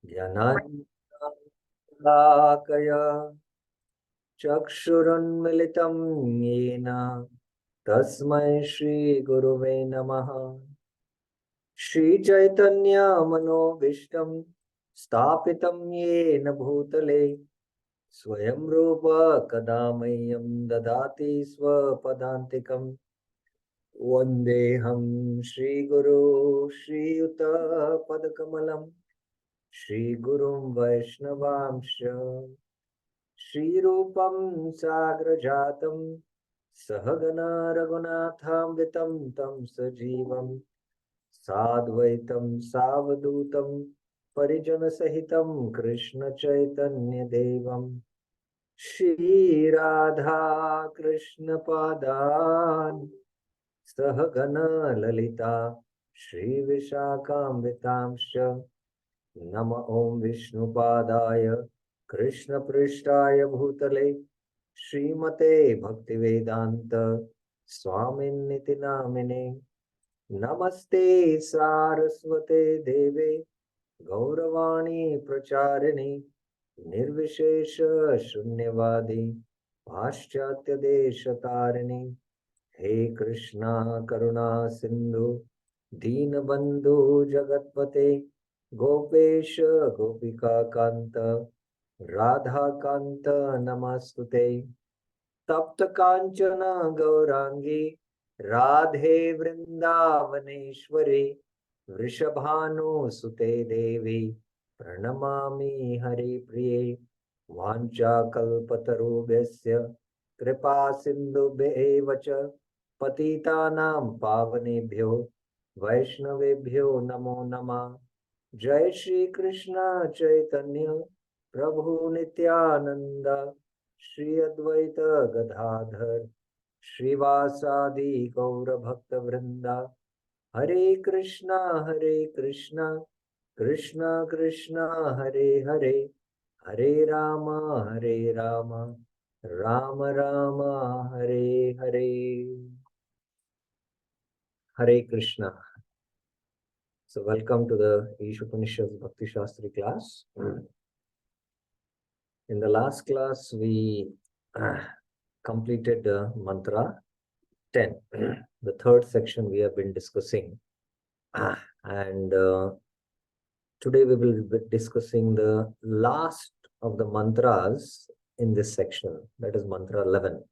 ज्ञानाञ्जनशलाकया चक्षुरुन्मिलितं येन तस्मै श्रीगुरुवे नमः। श्रीचैतन्यमनोभीष्टं स्थापितं येन भूतले स्वयं रूप कदा मह्यं ददाति स्वपदान्तिकम्। वन्देऽहं श्रीगुरो श्रीयुतपदकमलं श्रीगुरुं वैष्णवांश्च श्रीरूपं साग्रजातं सहगना रघुनाथान्वितं तं सजीवं साद्वैतं सावधूतं परिजनसहितं कृष्णचैतन्यदेवं श्रीराधा कृष्णपादान् सहगना ललिता श्रीविशाखान्वितांश्च नम ओं विष्णुपादाय कृष्णपृष्ठाय भूतले श्रीमते भक्तिवेदांत स्वामिन्निति नामिने। नमस्ते सारस्वते देवे गौरवाणी प्रचारिणे निर्विशेष शून्यवादी पाश्चात्य देशतारिणे। हे कृष्णा करुणा सिंधु दीनबंधु जगतपते गोपेश गोपिका कांत राधा कांत नमस्तुते। तप्त कांचन गौरांगी राधे वृंदावनेश्वरी वृषभानुसुते देवी प्रणमामि हरिप्रिये। वाञ्छाकल्पतरुभ्यश्च कृपा सिन्धुभ्येव च पतितानां पावनेभ्यो वैष्णवेभ्यो नमो नमः। जय श्री कृष्ण चैतन्य प्रभु नित्यानंद श्री अद्वैत गदाधर श्रीवासादि गौर भक्त वृंदा। हरे कृष्णा कृष्णा कृष्णा हरे हरे हरे राम राम राम हरे हरे। हरे Krishna. So welcome to the Isopanisad bhaktisashtri class. In the last class we completed mantra 10, the third section we have been discussing, and today we will be discussing the last of the mantras in this section, that is mantra 11.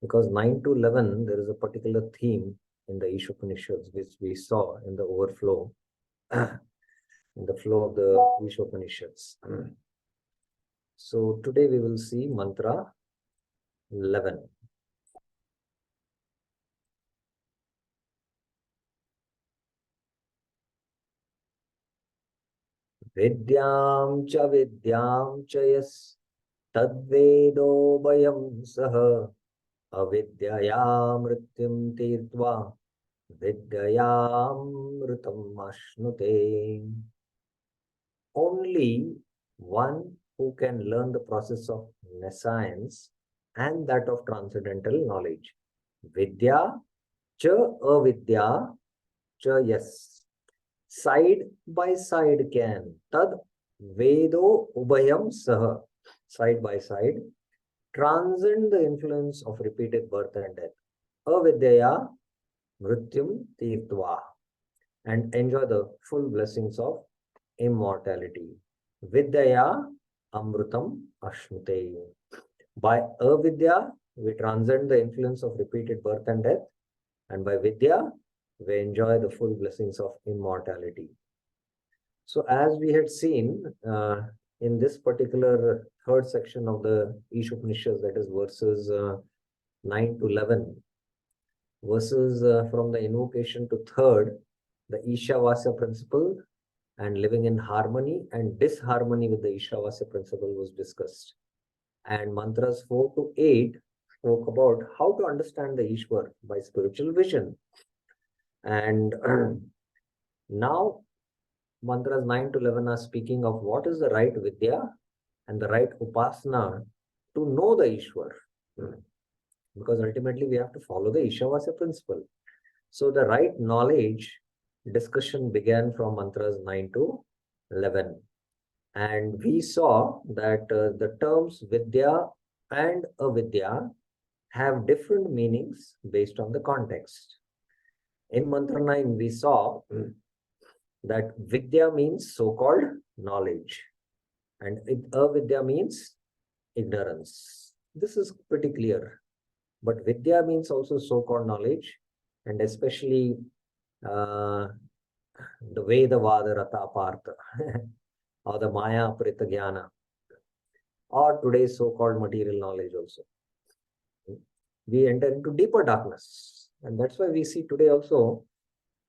Because 9 to 11 there is a particular theme in the Isopanishads which we saw in the overflow, in the flow of the Isopanishads. So today we will see mantra 11. Vidyam cha yas tadvedo vayam sah avidyaya mrityum tirtva vidyayamritam ashnute. Only one who can learn the process of nescience and that of transcendental knowledge. Vidya cha avidya cha yas. Side by side can. Tad vedo ubhayam saha. Side by side. Transcend the influence of repeated birth and death. Avidyaya mrityum tirtva. And enjoy the full blessings of immortality. Vidyaya amrutam ashnute. By avidya, we transcend the influence of repeated birth and death. And by vidya, we enjoy the full blessings of immortality. So as we had seen in this particular third section of the Isopanishads, that is verses 9 to 11, verses from the invocation to third, the Ishavasya principle and living in harmony and disharmony with the Ishavasya principle was discussed. And mantras 4 to 8 spoke about how to understand the Ishwar by spiritual vision. And now mantras 9 to 11 are speaking of what is the right vidya and the right upasana to know the Ishwar. Because ultimately we have to follow the Ishavasya principle. So the right knowledge discussion began from mantras 9 to 11. And we saw that the terms Vidya and Avidya have different meanings based on the context. In Mantra 9, we saw that Vidya means so-called knowledge and Avidya means ignorance. This is pretty clear. But Vidya means also so-called knowledge, and especially uh, the Veda Vada Rata Partha or the Maya Prita Jnana or today's so-called material knowledge also. We enter into deeper darkness. And that's why we see today also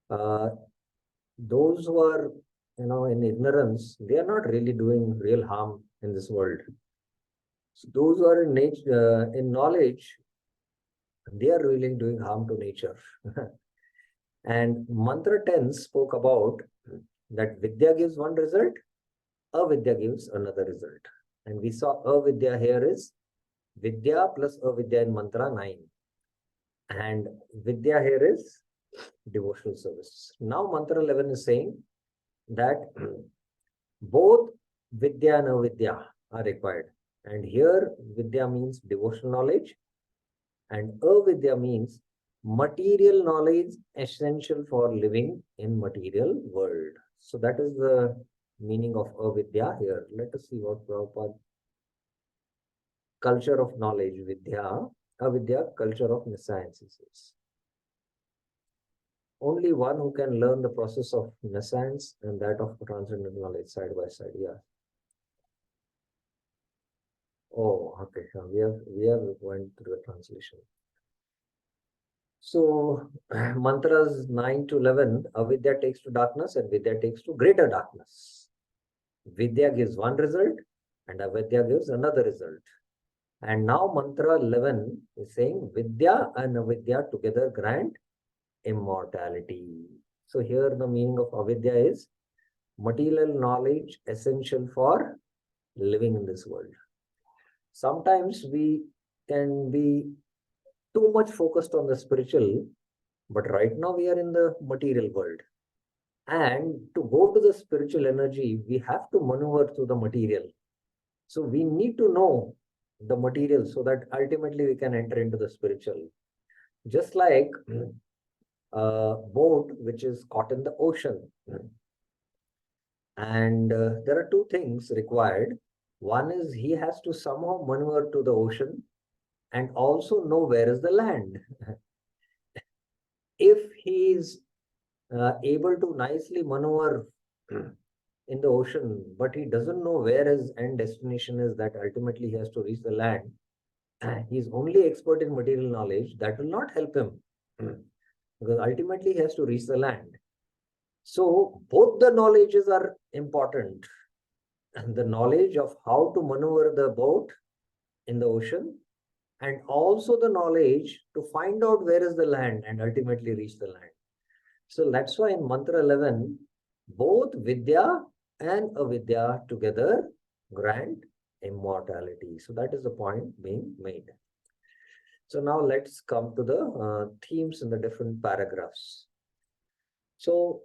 uh, those who are in ignorance, they are not really doing real harm in this world. So those who are in nature, in knowledge, they are really doing harm to nature. And Mantra 10 spoke about that Vidya gives one result, Avidya gives another result. And we saw Avidya here is Vidya plus Avidya in Mantra 9. And Vidya here is devotional service. Now Mantra 11 is saying that both Vidya and Avidya are required. And here Vidya means devotional knowledge and Avidya means material knowledge essential for living in material world. So that is the meaning of Avidya here. Let us see what Prabhupada culture of knowledge, Vidya, Avidya, culture of nescience is. Only one who can learn the process of nescience and that of transcendental knowledge side by side. Yeah. Oh, okay. We have went through the translation. So mantras 9 to 11, Avidya takes to darkness and Vidya takes to greater darkness. Vidya gives one result and Avidya gives another result. And now mantra 11 is saying Vidya and Avidya together grant immortality. So here the meaning of Avidya is material knowledge essential for living in this world. Sometimes we can be too much focused on the spiritual, but right now we are in the material world. And to go to the spiritual energy, we have to maneuver through the material. So we need to know the material so that ultimately we can enter into the spiritual. Just like a boat which is caught in the ocean. And there are two things required. One is he has to somehow maneuver to the ocean and also know where is the land. If he is able to nicely maneuver in the ocean, but he doesn't know where his end destination is, that ultimately he has to reach the land, he's only expert in material knowledge, that will not help him because ultimately he has to reach the land. So both the knowledges are important. The knowledge of how to maneuver the boat in the ocean and also the knowledge to find out where is the land and ultimately reach the land. So that's why in Mantra 11, both Vidya and Avidya together grant immortality. So that is the point being made. So now let's come to the themes in the different paragraphs. So,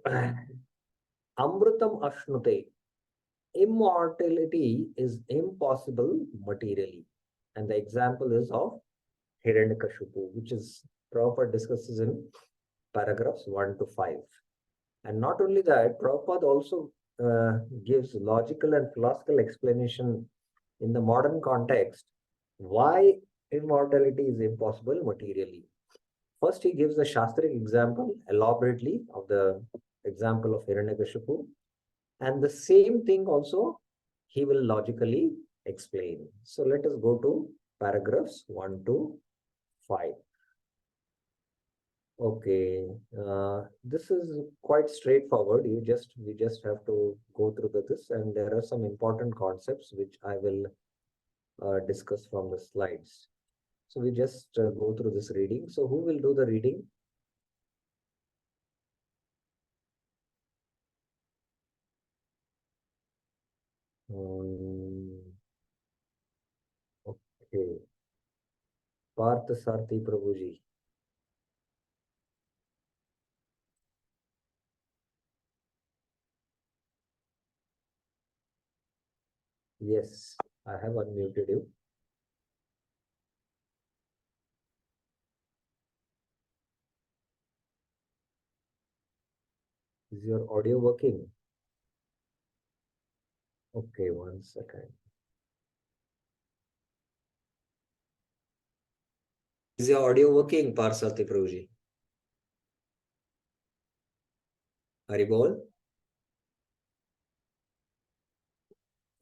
Amrutam Ashnute, immortality is impossible materially. And the example is of Hiranyakashipu, which is Prabhupada discusses in paragraphs 1 to 5. And not only that, Prabhupada also gives logical and philosophical explanation in the modern context why immortality is impossible materially. First, he gives a Shastric example elaborately of the example of Hiranyakashipu. And the same thing also he will logically explain. So let us go to paragraphs 1 to 5. Okay, this is quite straightforward. We just have to go through this, and there are some important concepts which I will discuss from the slides. So we just go through this reading. So who will do the reading? Okay, Parth Sarthi Prabhuji. Yes, I have unmuted you. Is your audio working? Okay, 1 second. Is your audio working, Parsati Prabhuji? Haribol?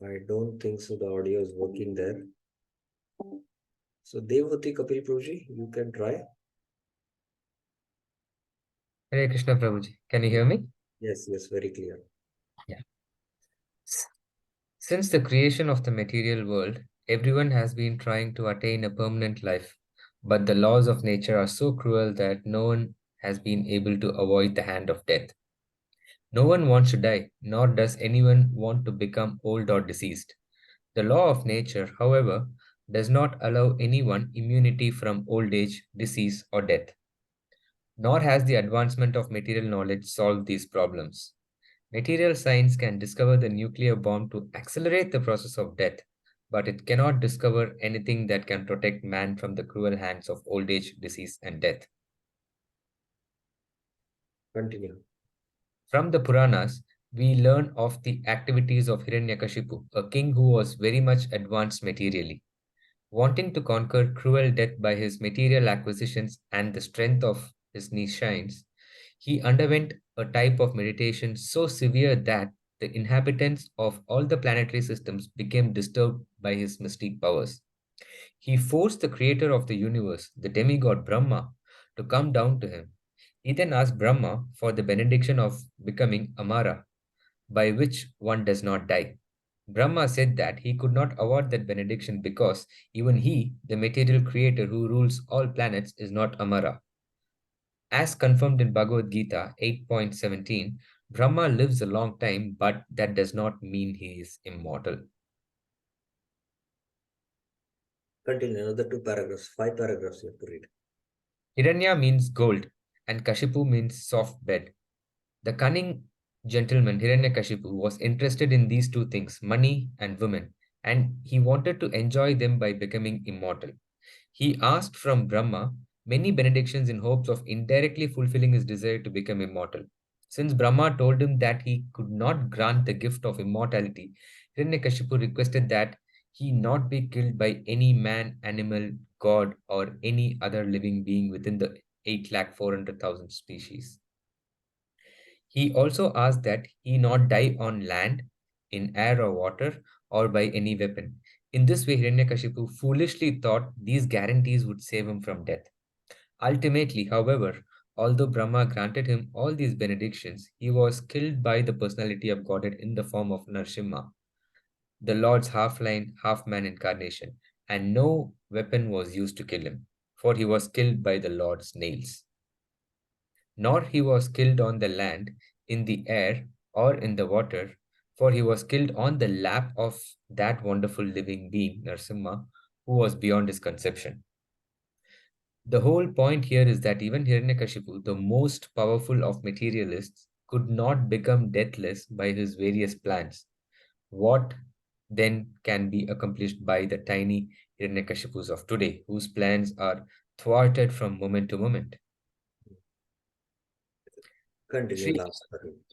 I don't think so. The audio is working there. So Devati Kapil Prabhuji, you can try. Hare Krishna Prabhuji. Can you hear me? Yes, yes, very clear. Yeah. Since the creation of the material world, everyone has been trying to attain a permanent life, but the laws of nature are so cruel that no one has been able to avoid the hand of death. No one wants to die, nor does anyone want to become old or diseased. The law of nature, however, does not allow anyone immunity from old age, disease, or death. Nor has the advancement of material knowledge solved these problems. Material science can discover the nuclear bomb to accelerate the process of death, but it cannot discover anything that can protect man from the cruel hands of old age, disease, and death. Continue. From the Puranas, we learn of the activities of Hiranyakashipu, a king who was very much advanced materially. Wanting to conquer cruel death by his material acquisitions and the strength of his nescience, he underwent a type of meditation so severe that the inhabitants of all the planetary systems became disturbed by his mystic powers. He forced the creator of the universe, the demigod Brahma, to come down to him. He then asked Brahma for the benediction of becoming Amara, by which one does not die. Brahma said that he could not award that benediction because even he, the material creator who rules all planets, is not Amara. As confirmed in Bhagavad Gita 8.17, Brahma lives a long time, but that does not mean he is immortal. Continue. Another 2 paragraphs, 5 paragraphs you have to read. Hiranya means gold, and Kashipu means soft bed. The cunning gentleman Hiranyakashipu was interested in these two things, money and women, and he wanted to enjoy them by becoming immortal. He asked from Brahma many benedictions in hopes of indirectly fulfilling his desire to become immortal. Since Brahma told him that he could not grant the gift of immortality, Hiranyakashipu requested that he not be killed by any man, animal, god, or any other living being within the 8,400,000 species. He also asked that he not die on land, in air or water, or by any weapon. In this way, Hiranyakashipu foolishly thought these guarantees would save him from death. Ultimately, however, although Brahma granted him all these benedictions, he was killed by the personality of Godhead in the form of Narsimha, the Lord's half-lion, half-man incarnation, and no weapon was used to kill him, for he was killed by the Lord's nails. Nor he was killed on the land, in the air, or in the water, for he was killed on the lap of that wonderful living being, Narsimha, who was beyond his conception. The whole point here is that even Hiranyakashipu, the most powerful of materialists, could not become deathless by his various plans. What then can be accomplished by the tiny Hiranyakashipus of today, whose plans are thwarted from moment to moment? Continue Sri, last.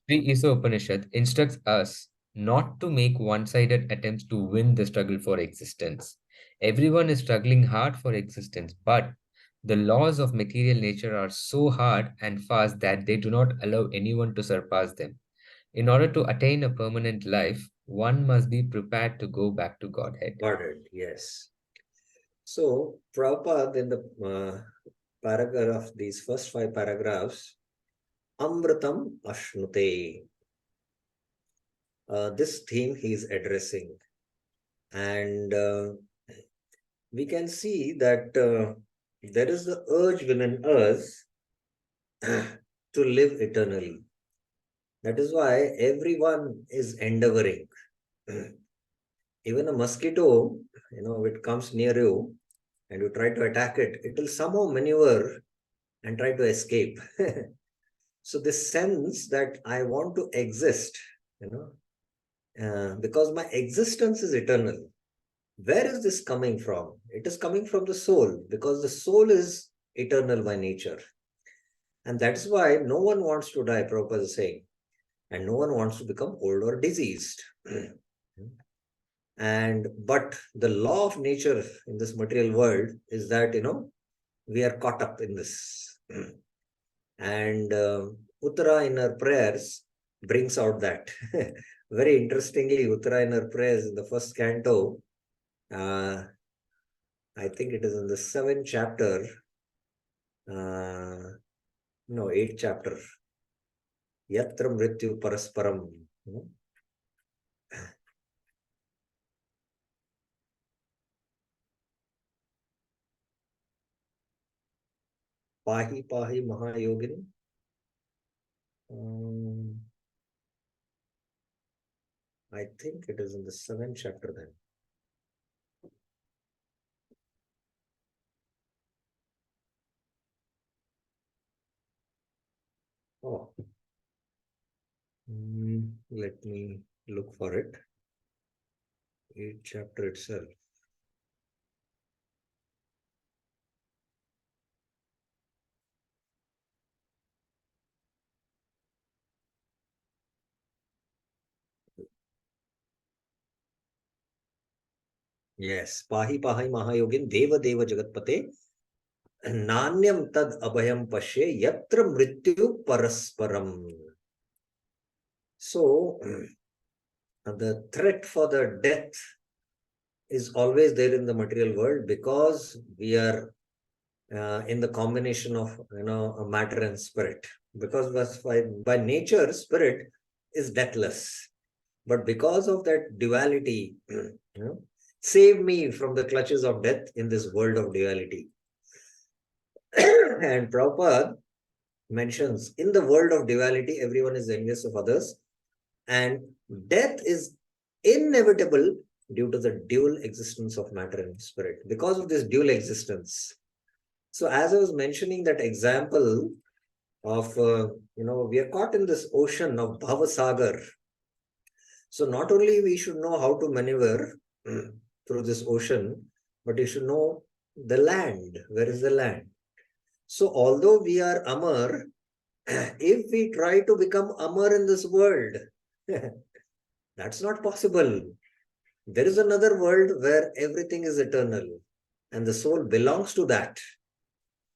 Sri Isopanisad instructs us not to make one-sided attempts to win the struggle for existence. Everyone is struggling hard for existence, but the laws of material nature are so hard and fast that they do not allow anyone to surpass them. In order to attain a permanent life, one must be prepared to go back to Godhead. Godhead, yes. So, Prabhupada in the paragraph, these first 5 paragraphs, Amritam Ashnute, this theme he is addressing. And we can see that there is the urge within us to live eternally. That is why everyone is endeavoring. Even a mosquito, if it comes near you and you try to attack it, it will somehow maneuver and try to escape. So this sense that I want to exist, you know, because my existence is eternal. Where is this coming from? It is coming from the soul, because the soul is eternal by nature. And that's why no one wants to die, Prabhupada is saying. And no one wants to become old or diseased. But the law of nature in this material world is that, we are caught up in this. And Uttara in her prayers brings out that. Very interestingly, Uttara in her prayers in the first canto, I think it is in the 7th chapter, no, 8th chapter, Yatra Mrityu Parasparam. Pahi Pahi Mahayogini. I think it is in the 7th chapter then. Oh, let me look for it. 8th chapter itself. Yes, Pahi Pahi Mahayogin Deva Deva Jagatpate Nanyam Tad Abhayam Pashe Yatra Mrityu Parasparam. So, the threat for the death is always there in the material world, because we are in the combination of matter and spirit. Because by nature, spirit is deathless. But because of that duality, save me from the clutches of death in this world of duality. And Prabhupada mentions, in the world of duality, everyone is envious of others, and death is inevitable due to the dual existence of matter and spirit. Because of this dual existence. So as I was mentioning that example of, we are caught in this ocean of Bhavasagar. So not only we should know how to maneuver through this ocean, but you should know the land. Where is the land? So although we are Amar, if we try to become Amar in this world, that's not possible. There is another world where everything is eternal, and the soul belongs to that.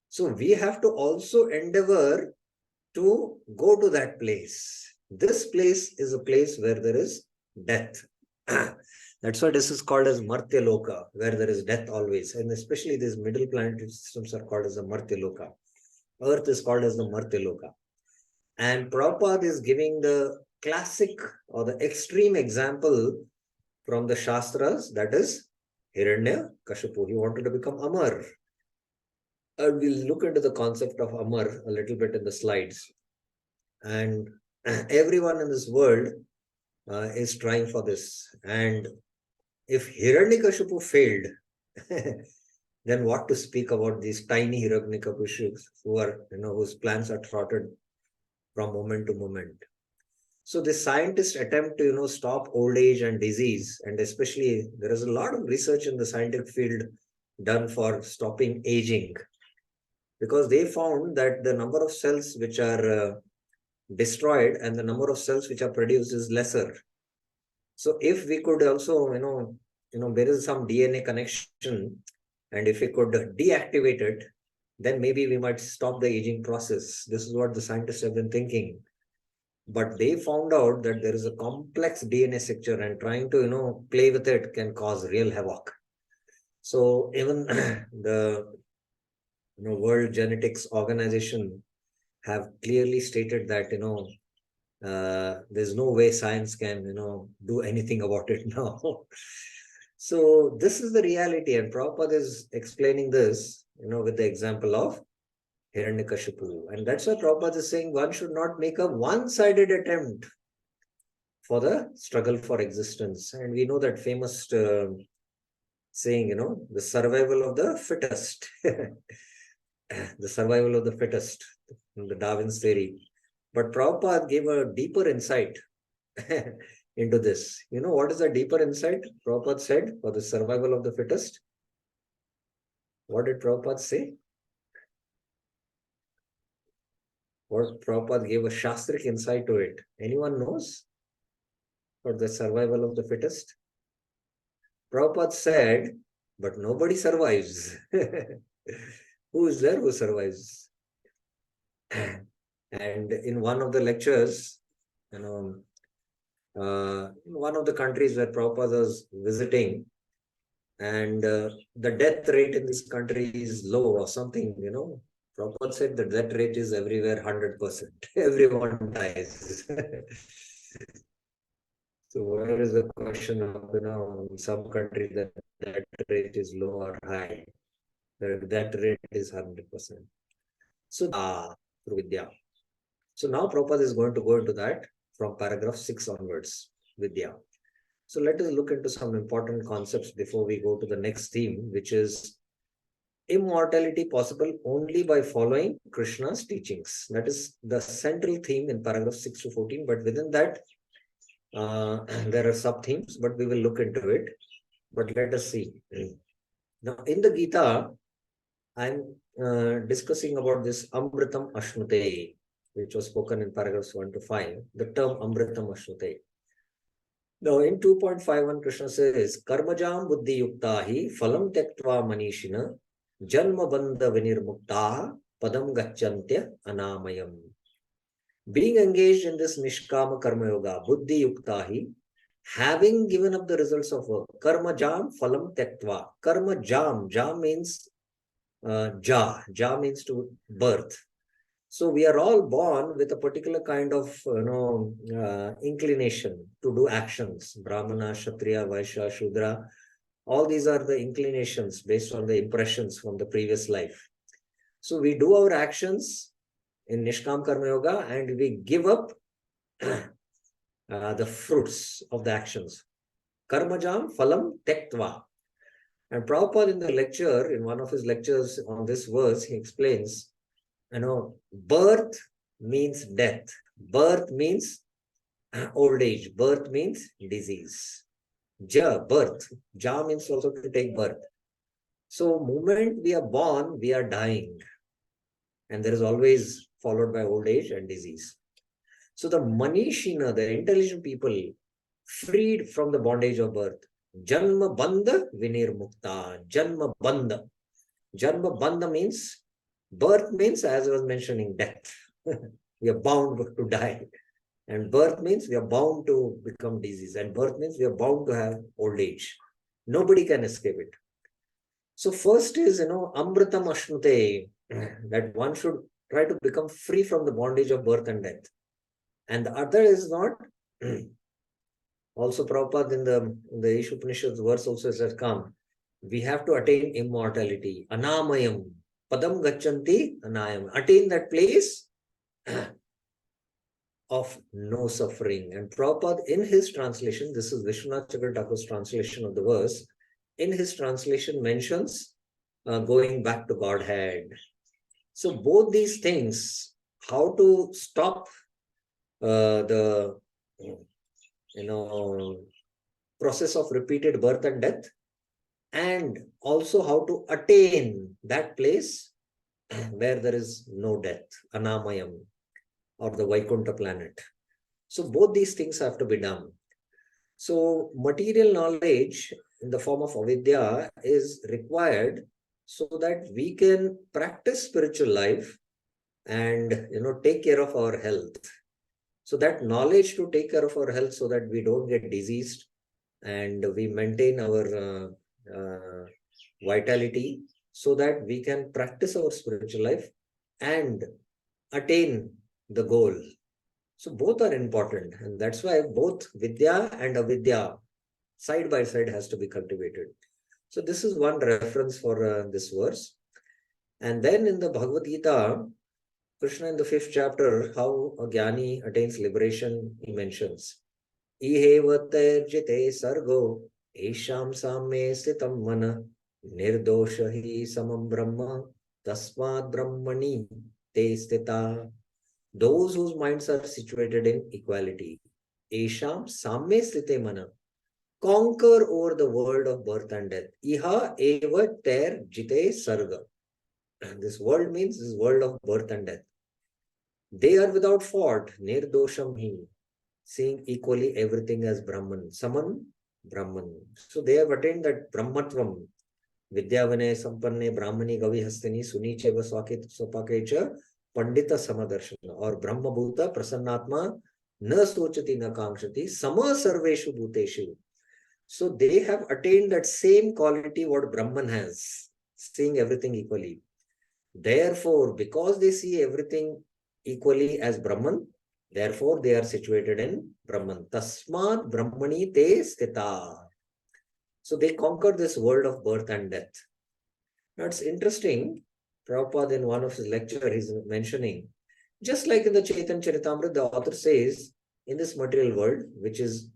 So we have to also endeavor to go to that place. This place is a place where there is death. That's why this is called as Martya Loka, where there is death always. And especially these middle planetary systems are called as the Martya Loka. Earth is called as the Martya Loka. And Prabhupada is giving the classic or the extreme example from the Shastras, that is Hiranya Kashipu. He wanted to become Amar. We'll look into the concept of Amar a little bit in the slides. And everyone in this world is trying for this. And if Hiranyakashipu failed, then what to speak about these tiny Hiranyakashipus who are, whose plans are thwarted from moment to moment. So the scientists attempt to, stop old age and disease. And especially there is a lot of research in the scientific field done for stopping aging, because they found that the number of cells which are destroyed and the number of cells which are produced is lesser. So if we could also, there is some DNA connection, and if we could deactivate it, then maybe we might stop the aging process. This is what the scientists have been thinking. But they found out that there is a complex DNA structure, and trying to, play with it can cause real havoc. So even the World Genetics Organization have clearly stated that, there's no way science can, do anything about it now. So this is the reality, and Prabhupada is explaining this, with the example of Hiranyakashipu. And that's why Prabhupada is saying one should not make a one-sided attempt for the struggle for existence. And we know that famous saying, the survival of the fittest. The survival of the fittest, the Darwin's theory. But Prabhupada gave a deeper insight. into this. You know what is the deeper insight Prabhupada said for the survival of the fittest? What did Prabhupada say? What Prabhupada gave a Shastric insight to it. Anyone knows? For the survival of the fittest? Prabhupada said, but nobody survives. Who is there who survives? And in one of the lectures, in one of the countries where Prabhupada was visiting, and the death rate in this country is low or something, Prabhupada said the death rate is everywhere 100%. Everyone dies. So where is the question of, in some countries that death rate is low or high? The death rate is 100%. So through Vidya. So now Prabhupada is going to go into that from paragraph 6 onwards, Vidya. So let us look into some important concepts before we go to the next theme, which is immortality possible only by following Krishna's teachings. That is the central theme in paragraph 6 to 14. But within that, there are sub-themes, but we will look into it. But let us see. Now, in the Gita, I'm discussing about this Amritam Ashnute, which was spoken in paragraphs 1 to 5, the term Amritam Ashnute. Now, in 2.51, Krishna says, Karmajam buddhi yuktahi phalam tektva manishina janma bandha vinirmuktaha padam gacchantya anamayam. Being engaged in this Nishkama Karma Yoga, buddhi yuktahi, having given up the results of work, karma jam phalam tektva. Karma jam means ja means to birth. So we are all born with a particular kind of inclination to do actions. Brahmana, Kshatriya, Vaishya, Shudra. All these are the inclinations based on the impressions from the previous life. So we do our actions in Nishkam Karma Yoga and we give up the fruits of the actions. Karmajam phalam tektva. And Prabhupada in the lecture, in one of his lectures on this verse, he explains, birth means death. Birth means old age. Birth means disease. Birth. Ja means also to take birth. So, moment we are born, we are dying. And there is always followed by old age and disease. So, the Manishina, the intelligent people, freed from the bondage of birth. Janma bandha vinir mukta. Janma bandha. Janma bandha means, birth means, as I was mentioning, death. We are bound to die. And birth means we are bound to become disease. And birth means we are bound to have old age. Nobody can escape it. So first is, Amritam Ashnute, that one should try to become free from the bondage of birth and death. And the other is not, also Prabhupada in the Isopanisad verse also says, come, we have to attain immortality. Anamayam, padam gacchanti anayam. Attain that place of no suffering. And Prabhupada in his translation, this is Vishwanath Chakravarti Thakur's translation of the verse, in his translation mentions going back to Godhead. So both these things, how to stop the process of repeated birth and death, and also how to attain that place where there is no death, Anamayam, or the Vaikuntha planet. So both these things have to be done. So material knowledge in the form of avidya is required so that we can practice spiritual life and take care of our health. So that knowledge to take care of our health so that we don't get diseased and we maintain our vitality so that we can practice our spiritual life and attain the goal. So both are important, and that's why both Vidya and Avidya side by side has to be cultivated. So this is one reference for this verse. And then in the Bhagavad Gita, Krishna in the 5th chapter, how a Jnani attains liberation, he mentions, Ihevaterjite sargo esham samme sitam mana nirdoshahi samam brahma tasmad brahmani te stita. Those whose minds are situated in equality. esham samye sthite mana. Conquer over the world of birth and death. Iha eva ter jite sarga. This world means this world of birth and death. They are without fault, nirdosham hi, seeing equally everything as Brahman. Saman, Brahman. So they have attained that Brahmatvam. Vidya Vinay Sampanne Brahmani Gavi Hastini Suniche Vaswake Sopakecha Pandita Samadarshana or Brahma Bhuta Prasannatma Na Sochati Na Kamshati Sama Sarveshu Bhuteshu. So they have attained that same quality what Brahman has, seeing everything equally. Therefore, because they see everything equally as Brahman, therefore they are situated in Brahman. Tasmat Brahmani te stita. So they conquer this world of birth and death. Now it's interesting, Prabhupada in one of his lectures he's mentioning, just like in the Chaitanya Charitamrita, the author says, in this material world, which is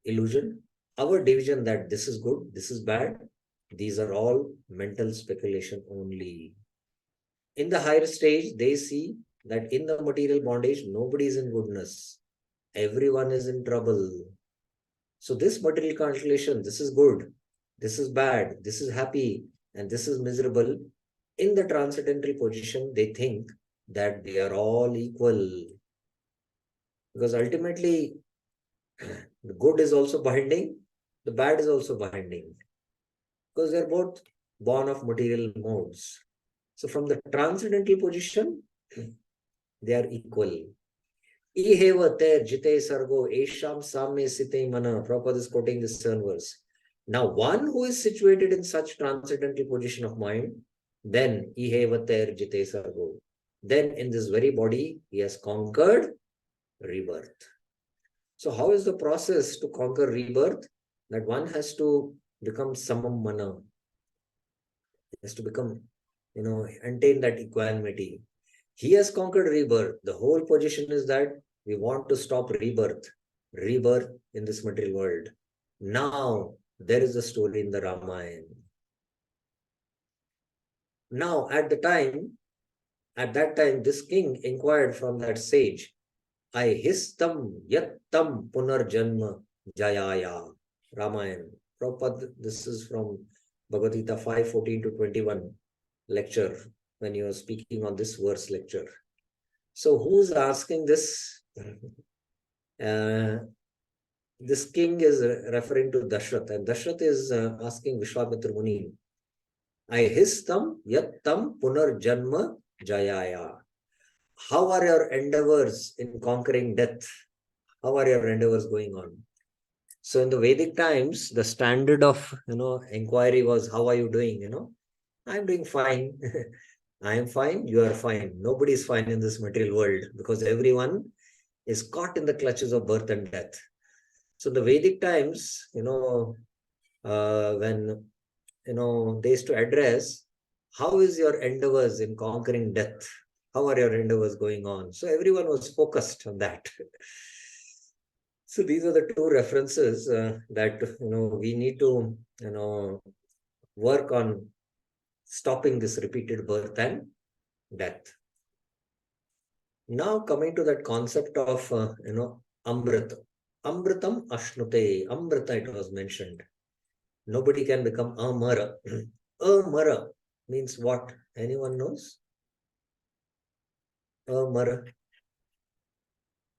illusion, our division that this is good, this is bad, these are all mental speculation only. In the higher stage, they see that in the material bondage, nobody is in goodness. Everyone is in trouble. So this material calculation, this is good, this is bad, this is happy, and this is miserable. In the transcendental position, they think that they are all equal. Because ultimately, the good is also binding, the bad is also binding. Because they're both born of material modes. So from the transcendental position, they are equal. Iheva ter jite sargo esham samye site mana. Prabhupada is quoting this 7th verse. Now, one who is situated in such transcendental position of mind, then iheva ter jite sargo. Then in this very body, he has conquered rebirth. So how is the process to conquer rebirth? That one has to become samam mana. He has to become, attain that equanimity. He has conquered rebirth. The whole position is that we want to stop rebirth in this material world. Now, there is a story in the Ramayana. Now, at that time, this king inquired from that sage, Ahistam yattam punarjanma jayaya. Ramayana. Prabhupada, this is from Bhagavad Gita 5:14 to 21 lecture, when you are speaking on this verse lecture. So who's asking this? This king is referring to Dashrath, and Dashrath is asking Vishwamitra Muni, Ahistam yattam punarjanma jayaya. How are your endeavors in conquering death? How are your endeavors going on? So in the Vedic times, the standard of inquiry was, how are you doing? I'm doing fine. I am fine, you are fine. Nobody is fine in this material world because everyone is caught in the clutches of birth and death. So the Vedic times, when they used to address, how is your endeavors in conquering death? How are your endeavors going on? So everyone was focused on that. So these are the two references that we need to work on stopping this repeated birth and death. Now coming to that concept of Amrita. Amritam Ashnute. Amrita, it was mentioned. Nobody can become Amara. Amara means what? Anyone knows? Amara.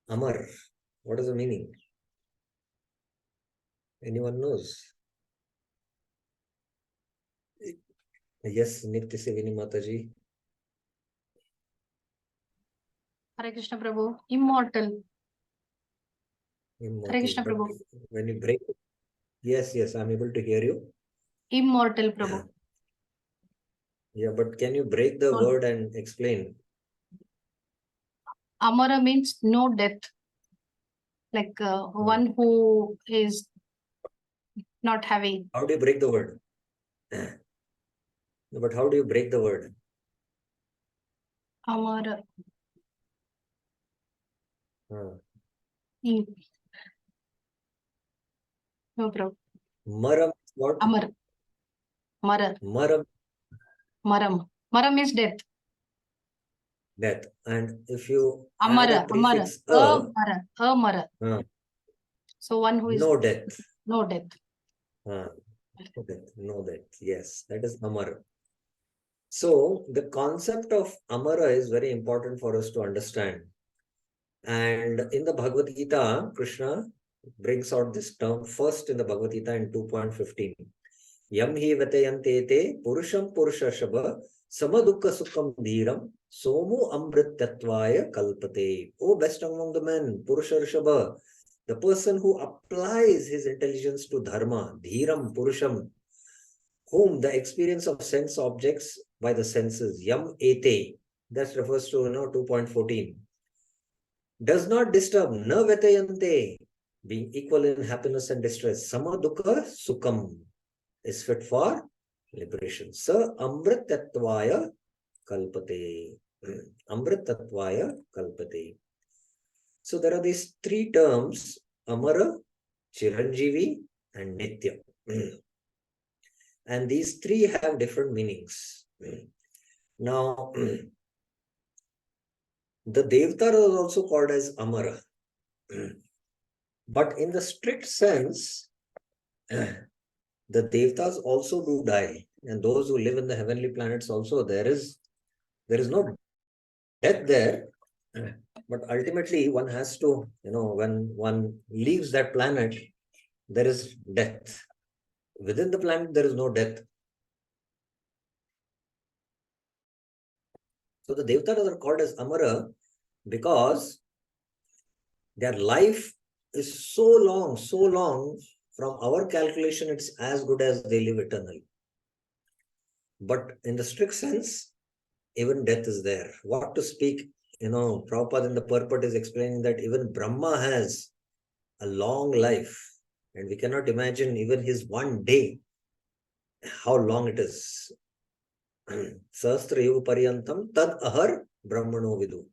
Amar. What is the meaning? Anyone knows? Yes, Nitya Sevini Mataji. Hare Krishna Prabhu. Immortal. Immortal. Hare Krishna But Prabhu. when you break it, yes, I'm able to hear you. Immortal Prabhu. Yeah, but can you break the word and explain? Amara means no death. Like one who is not having. How do you break the word? But how do you break the word? Amara. No, Prabhu. Maram, what? Amar. Mara. Maram. Maram. Maram is death. Death. And if you Amara. add a prefix Amara. Amara. Amara. So one who is No death. no death. No death. Yes, that is Amara. So the concept of Amara is very important for us to understand. And in the Bhagavad Gita, Krishna brings out this term first in the Bhagavad Gita in 2.15. Yam hi vatayante te purusham purushashaba samadukka sukham dhiram somu amrittatvaya kalpate. O best among the men, Purusharshaba, the person who applies his intelligence to dharma, dhiram purusham, whom the experience of sense objects by the senses, yam ete, that refers to 2.14, does not disturb, na vetayante, being equal in happiness and distress, sama dukkha sukham, is fit for liberation. Sa amritatvaya kalpate. Amritatvaya kalpate. So there are these three terms, Amara, Chiranjeevi, and Nitya. And these three have different meanings. Now, the Devata is also called as Amara. But in the strict sense, the Devatas also do die. And those who live in the heavenly planets also, there is no death there. But ultimately, one has to, when one leaves that planet, there is death. Within the planet, there is no death. So the Devatas are called as Amara because their life is so long, from our calculation, it's as good as they live eternally. But in the strict sense, even death is there. What to speak, Prabhupada in the purport is explaining that even Brahma has a long life, and we cannot imagine even his one day, how long it is. Sahasra yuga paryantam tad ahar brahmano vidu.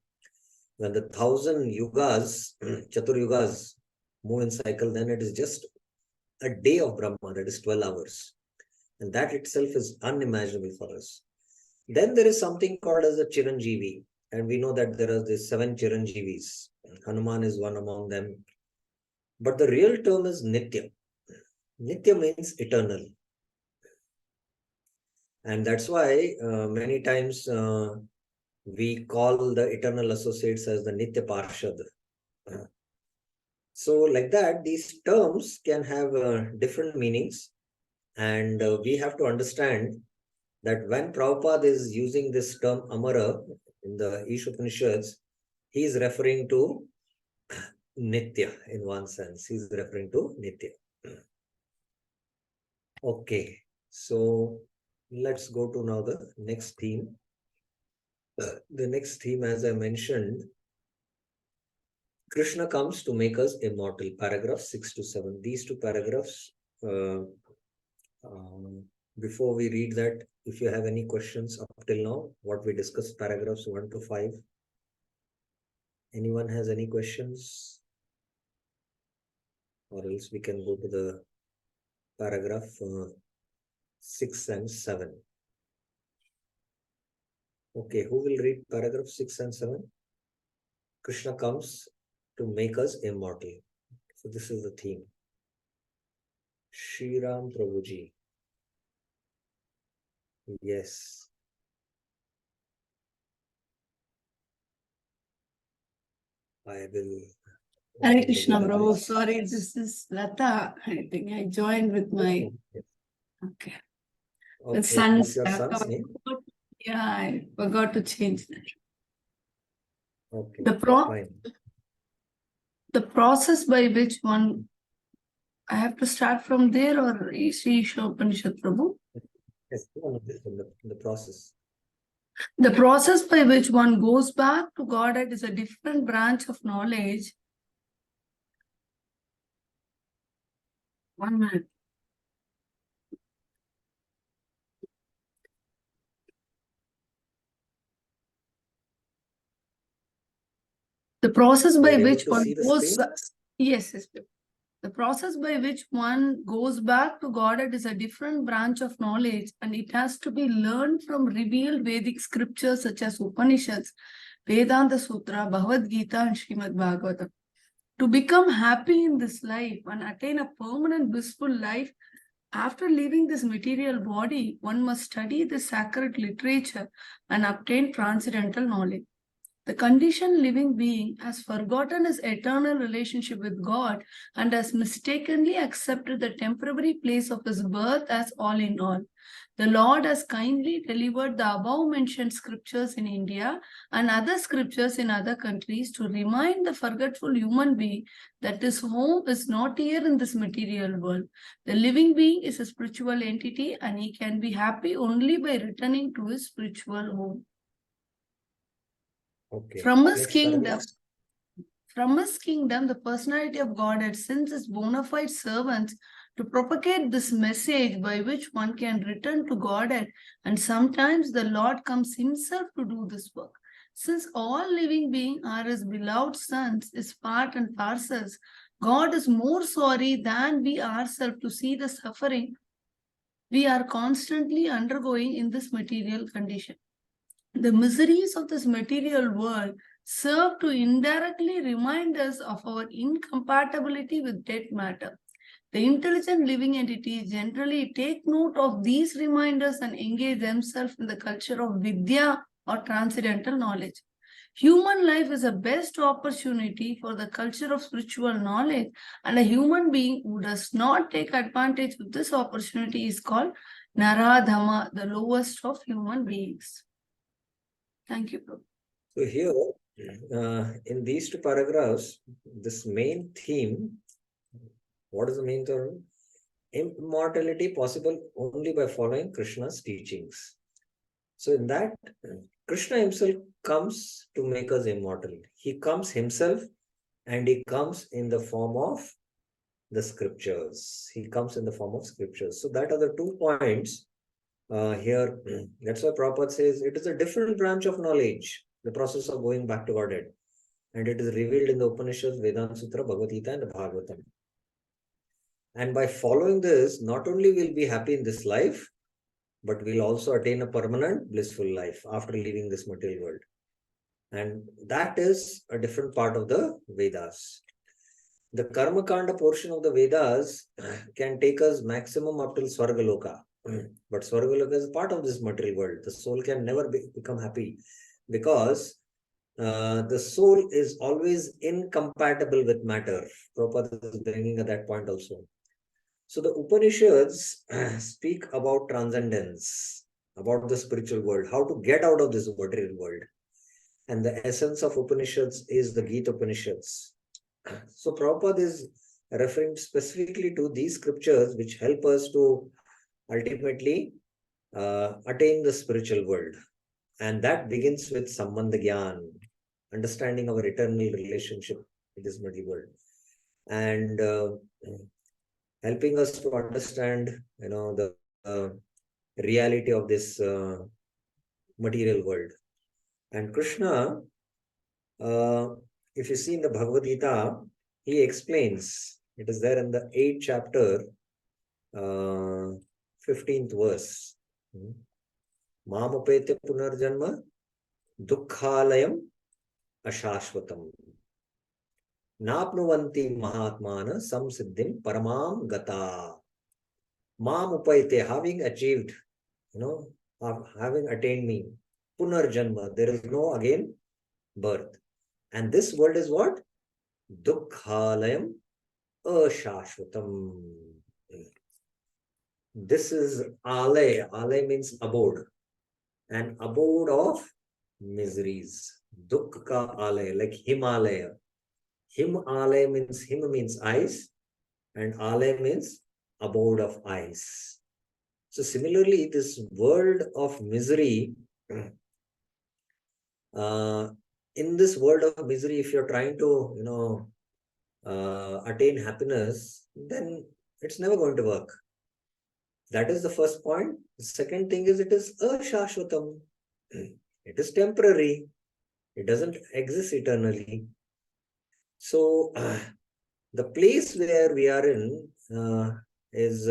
When the 1,000 yugas, chatur yugas, move in cycle, then it is just a day of Brahma, that is 12 hours. And that itself is unimaginable for us. Then there is something called as a Chiranjeevi. And we know that there are the 7 Chiranjeevis. Hanuman is one among them. But the real term is Nitya. Nitya means eternal. And that's why many times we call the eternal associates as the Nitya Parshad. So like that, these terms can have different meanings. And we have to understand that when Prabhupada is using this term Amara in the Isopanishads, he is referring to Nitya in one sense. He is referring to Nitya. Okay, so let's go to now the next theme. The next theme, as I mentioned, Krishna comes to make us immortal. Paragraph 6 to 7. These two paragraphs, before we read that, if you have any questions up till now, what we discussed, paragraphs 1 to 5. Anyone has any questions? Or else we can go to the paragraph 6 and 7. Okay, who will read paragraph 6 and 7? Krishna comes to make us immortal. So this is the theme. Shri Ram Prabhuji. Yes. I will. Hare Krishna, Prabhu. Sorry, this is Lata. I think I joined with my. Okay. Okay. The son's. Is your son's name? Yeah, I forgot to change that. Okay. The process by which one. I have to start from there or Sri Isopanisad, Prabhu? Yes, the process. The process by which one goes back to Godhead is a different branch of knowledge. 1 minute. The process by which one goes. Yes. The process by which one goes back to Godhead is a different branch of knowledge, and it has to be learned from revealed Vedic scriptures such as Upanishads, Vedanta Sutra, Bhagavad Gita, and Srimad Bhagavatam. To become happy in this life and attain a permanent blissful life, after leaving this material body, one must study the sacred literature and obtain transcendental knowledge. The conditioned living being has forgotten his eternal relationship with God and has mistakenly accepted the temporary place of his birth as all in all. The Lord has kindly delivered the above mentioned scriptures in India and other scriptures in other countries to remind the forgetful human being that his home is not here in this material world. The living being is a spiritual entity and he can be happy only by returning to his spiritual home. Okay. From his Next kingdom, paragraph. the personality of God had sent his bona fide servants to propagate this message by which one can return to Godhead, and sometimes the Lord comes himself to do this work. Since all living beings are his beloved sons, his part and parcels, God is more sorry than we ourselves to see the suffering we are constantly undergoing in this material condition. The miseries of this material world serve to indirectly remind us of our incompatibility with dead matter. The intelligent living entities generally take note of these reminders and engage themselves in the culture of Vidya or transcendental knowledge. Human life is the best opportunity for the culture of spiritual knowledge, and a human being who does not take advantage of this opportunity is called Naradhama, the lowest of human beings. Thank you, Prabhu. So here, in these two paragraphs, this main theme, what is the main term? Immortality possible only by following Krishna's teachings. So in that, Krishna himself comes to make us immortal. He comes himself and he comes in the form of the scriptures. He comes in the form of scriptures. So that are the 2 points here. That's why Prabhupada says it is a different branch of knowledge, the process of going back to Godhead. And it is revealed in the Upanishads, Vedanta Sutra, Bhagavad Gita and the Bhagavatam. And by following this, not only will we be happy in this life, but we'll also attain a permanent blissful life after leaving this material world. And that is a different part of the Vedas. The Karma Kanda portion of the Vedas can take us maximum up till Swargaloka. But Swargaloka is part of this material world. The soul can never become happy because the soul is always incompatible with matter. Prabhupada is bringing at that point also. So the Upanishads speak about transcendence, about the spiritual world, how to get out of this material world. And the essence of Upanishads is the Gita Upanishads. So Prabhupada is referring specifically to these scriptures which help us to ultimately attain the spiritual world. And that begins with Sambandha Gyan, understanding our eternal relationship with this material world. And helping us to understand, the reality of this material world. And Krishna, if you see in the Bhagavad Gita, he explains, it is there in the 8th chapter, 15th verse. Mamupete punarjanma dukkhalayam ashashvatam. Napnuvanti mahatmana samsiddhim paramam gata. Mamupete, having achieved, having attained me. Punarjanma, there is no again birth. And this world is what? Dukkhalayam ashashvatam. This is alay. Alay means abode. An abode of miseries. Dukkha alay, like Himalaya. Himalaya means, him means ice, and alay means abode of ice. So similarly, this world of misery, in this world of misery, if you're trying to, attain happiness, then it's never going to work. That is the first point. The second thing is it is ashashvatam. It is temporary. It doesn't exist eternally. So the place where we are in is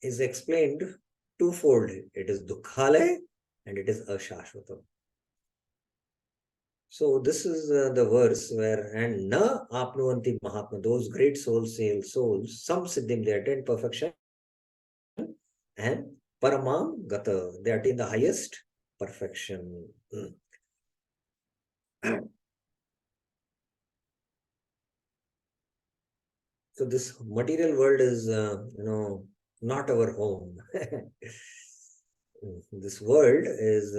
explained twofold. It is dukkhalaya and it is ashashvatam. So this is the verse where, and na apnuvanti mahatma, those great souls, some siddhim, they attain perfection, and paramam gata, they attain the highest perfection. So this material world is, not our home. This world is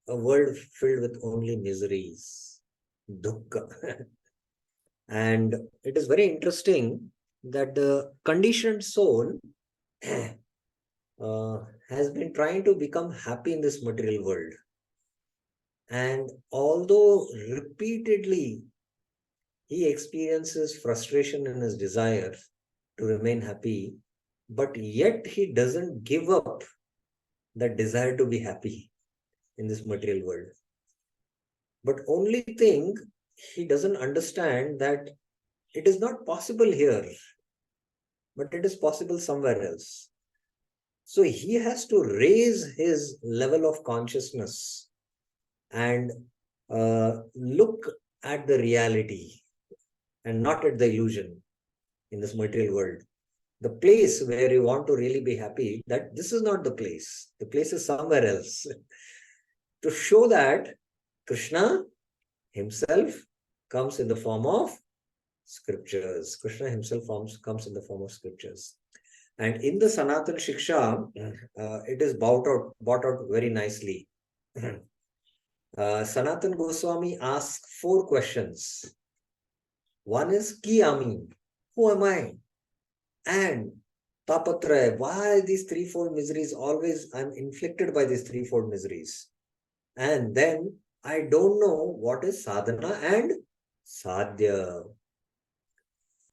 a world filled with only miseries, dukkha. And it is very interesting that the conditioned soul has been trying to become happy in this material world. And although repeatedly he experiences frustration in his desire to remain happy, but yet he doesn't give up that desire to be happy in this material world. But only thing, he doesn't understand that it is not possible here, but it is possible somewhere else. So he has to raise his level of consciousness and look at the reality and not at the illusion in this material world. The place where you want to really be happy, that this is not the place. The place is somewhere else. To show that Krishna himself comes in the form of scriptures. Krishna himself comes in the form of scriptures. And in the Sanatana Shiksha, it is brought out very nicely. Sanatana Goswami asks 4 questions. One is, Ki Ami? Who am I? And Tapatra, why these threefold miseries? Always I'm inflicted by these threefold miseries. And then I don't know what is sadhana and sadhya.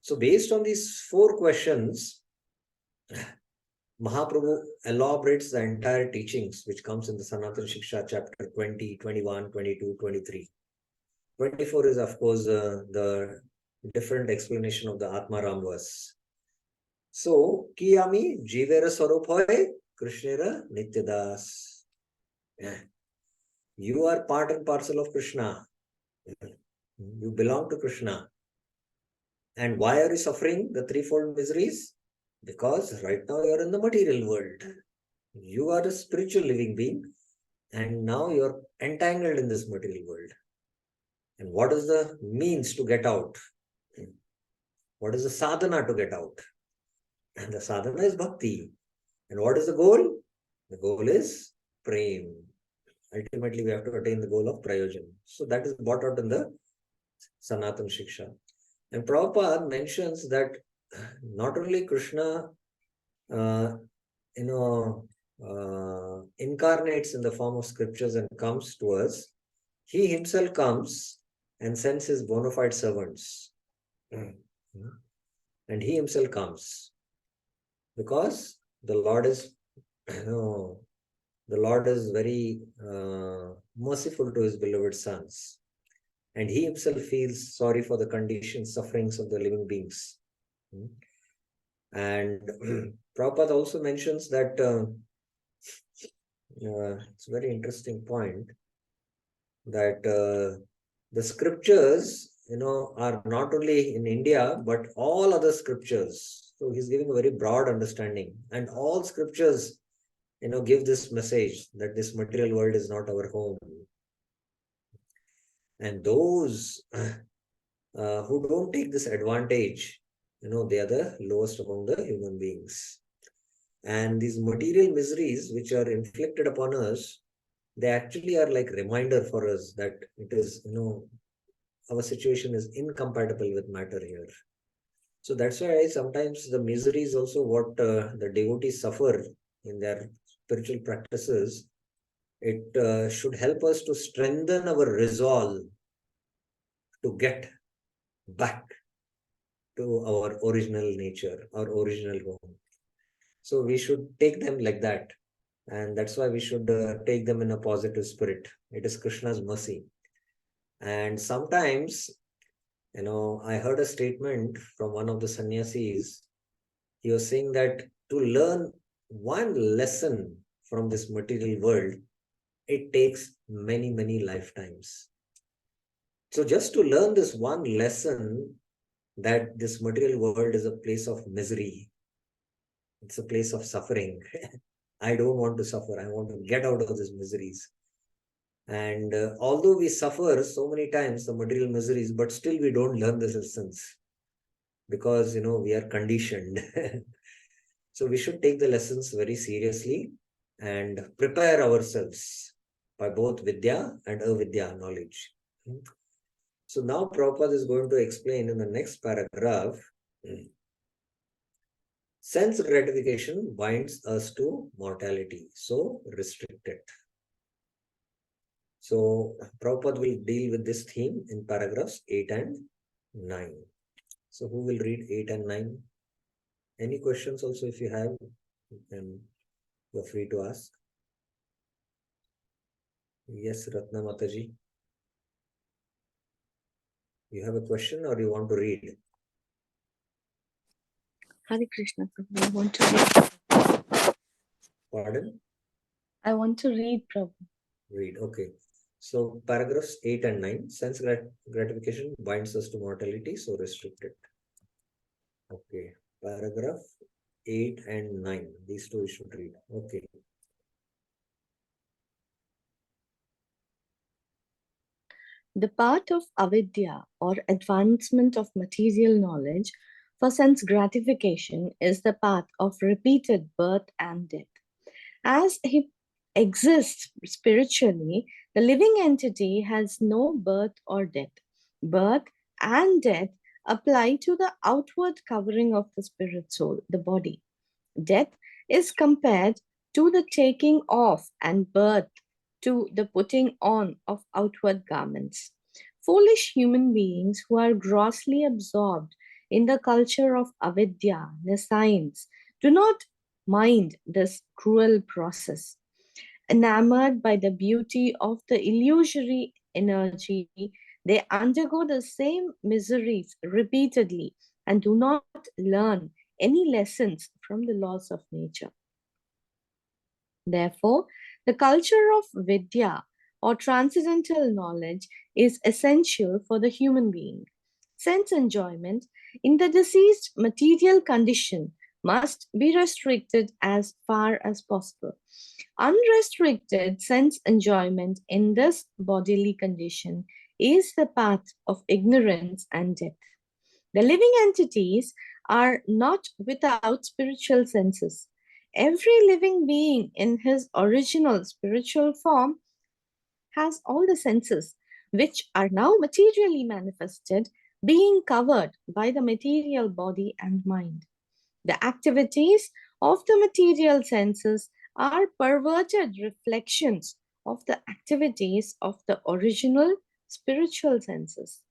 So based on these 4 questions, Mahaprabhu elaborates the entire teachings which comes in the Sanatana Shiksha chapter 20, 21, 22, 23. 24 is of course the different explanation of the Atmaram verse. So, Kiyami Jivera Sarupai Krishnera Nityadas. Yeah. You are part and parcel of Krishna. You belong to Krishna. And why are you suffering the threefold miseries? Because right now you are in the material world. You are a spiritual living being, and now you are entangled in this material world. And what is the means to get out? What is the sadhana to get out? And the sadhana is bhakti. And what is the goal? The goal is prem. Ultimately, we have to attain the goal of prayojan. So that is brought out in the Sanatana Shiksha. And Prabhupada mentions that not only Krishna, incarnates in the form of scriptures and comes to us, he himself comes and sends his bona fide servants. And he himself comes because the Lord is, the Lord is very merciful to his beloved sons. And he himself feels sorry for the conditions, sufferings of the living beings. And Prabhupada also mentions that it's a very interesting point that the scriptures, are not only in India, but all other scriptures. So he's giving a very broad understanding. And all scriptures, give this message that this material world is not our home. And those who don't take this advantage, they are the lowest among the human beings. And these material miseries which are inflicted upon us, they actually are like reminder for us that it is, our situation is incompatible with matter here. So that's why sometimes the misery is also what the devotees suffer in their spiritual practices. It should help us to strengthen our resolve to get back to our original nature, our original home. So we should take them like that. And that's why we should take them in a positive spirit. It is Krishna's mercy. And sometimes, I heard a statement from one of the sannyasis. He was saying that to learn one lesson from this material world, it takes many, many lifetimes. So just to learn this one lesson that this material world is a place of misery, it's a place of suffering. I don't want to suffer. I want to get out of these miseries. And although we suffer so many times the material miseries, but still we don't learn this essence because, we are conditioned. So we should take the lessons very seriously and prepare ourselves by both Vidya and Avidya knowledge. So now Prabhupada is going to explain in the next paragraph, sense gratification binds us to mortality, so restrict it. So Prabhupada will deal with this theme in paragraphs 8 and 9. So who will read 8 and 9? Any questions also if you have, then you're free to ask. Yes, Ratna Mataji. You have a question or you want to read? Hare Krishna, Prabhu. I want to read. Pardon? I want to read, Prabhu. Read, okay. So paragraphs 8 and 9, sense gratification binds us to mortality, so restrict it. Okay, paragraph 8 and 9, these two you should read. Okay. The path of avidya, or advancement of material knowledge for sense gratification, is the path of repeated birth and death. As he exists spiritually, the living entity has no birth or death. Birth and death apply to the outward covering of the spirit soul, the body. Death is compared to the taking off, and birth to the putting on of outward garments. Foolish human beings who are grossly absorbed in the culture of avidya, nescience, do not mind this cruel process. Enamored by the beauty of the illusory energy, they undergo the same miseries repeatedly and do not learn any lessons from the laws of nature. Therefore, the culture of Vidya, or transcendental knowledge, is essential for the human being. Sense enjoyment in the deceased material condition must be restricted as far as possible. Unrestricted sense enjoyment in this bodily condition is the path of ignorance and death. The living entities are not without spiritual senses. Every living being in his original spiritual form has all the senses, which are now materially manifested, being covered by the material body and mind. The activities of the material senses are perverted reflections of the activities of the original spiritual senses.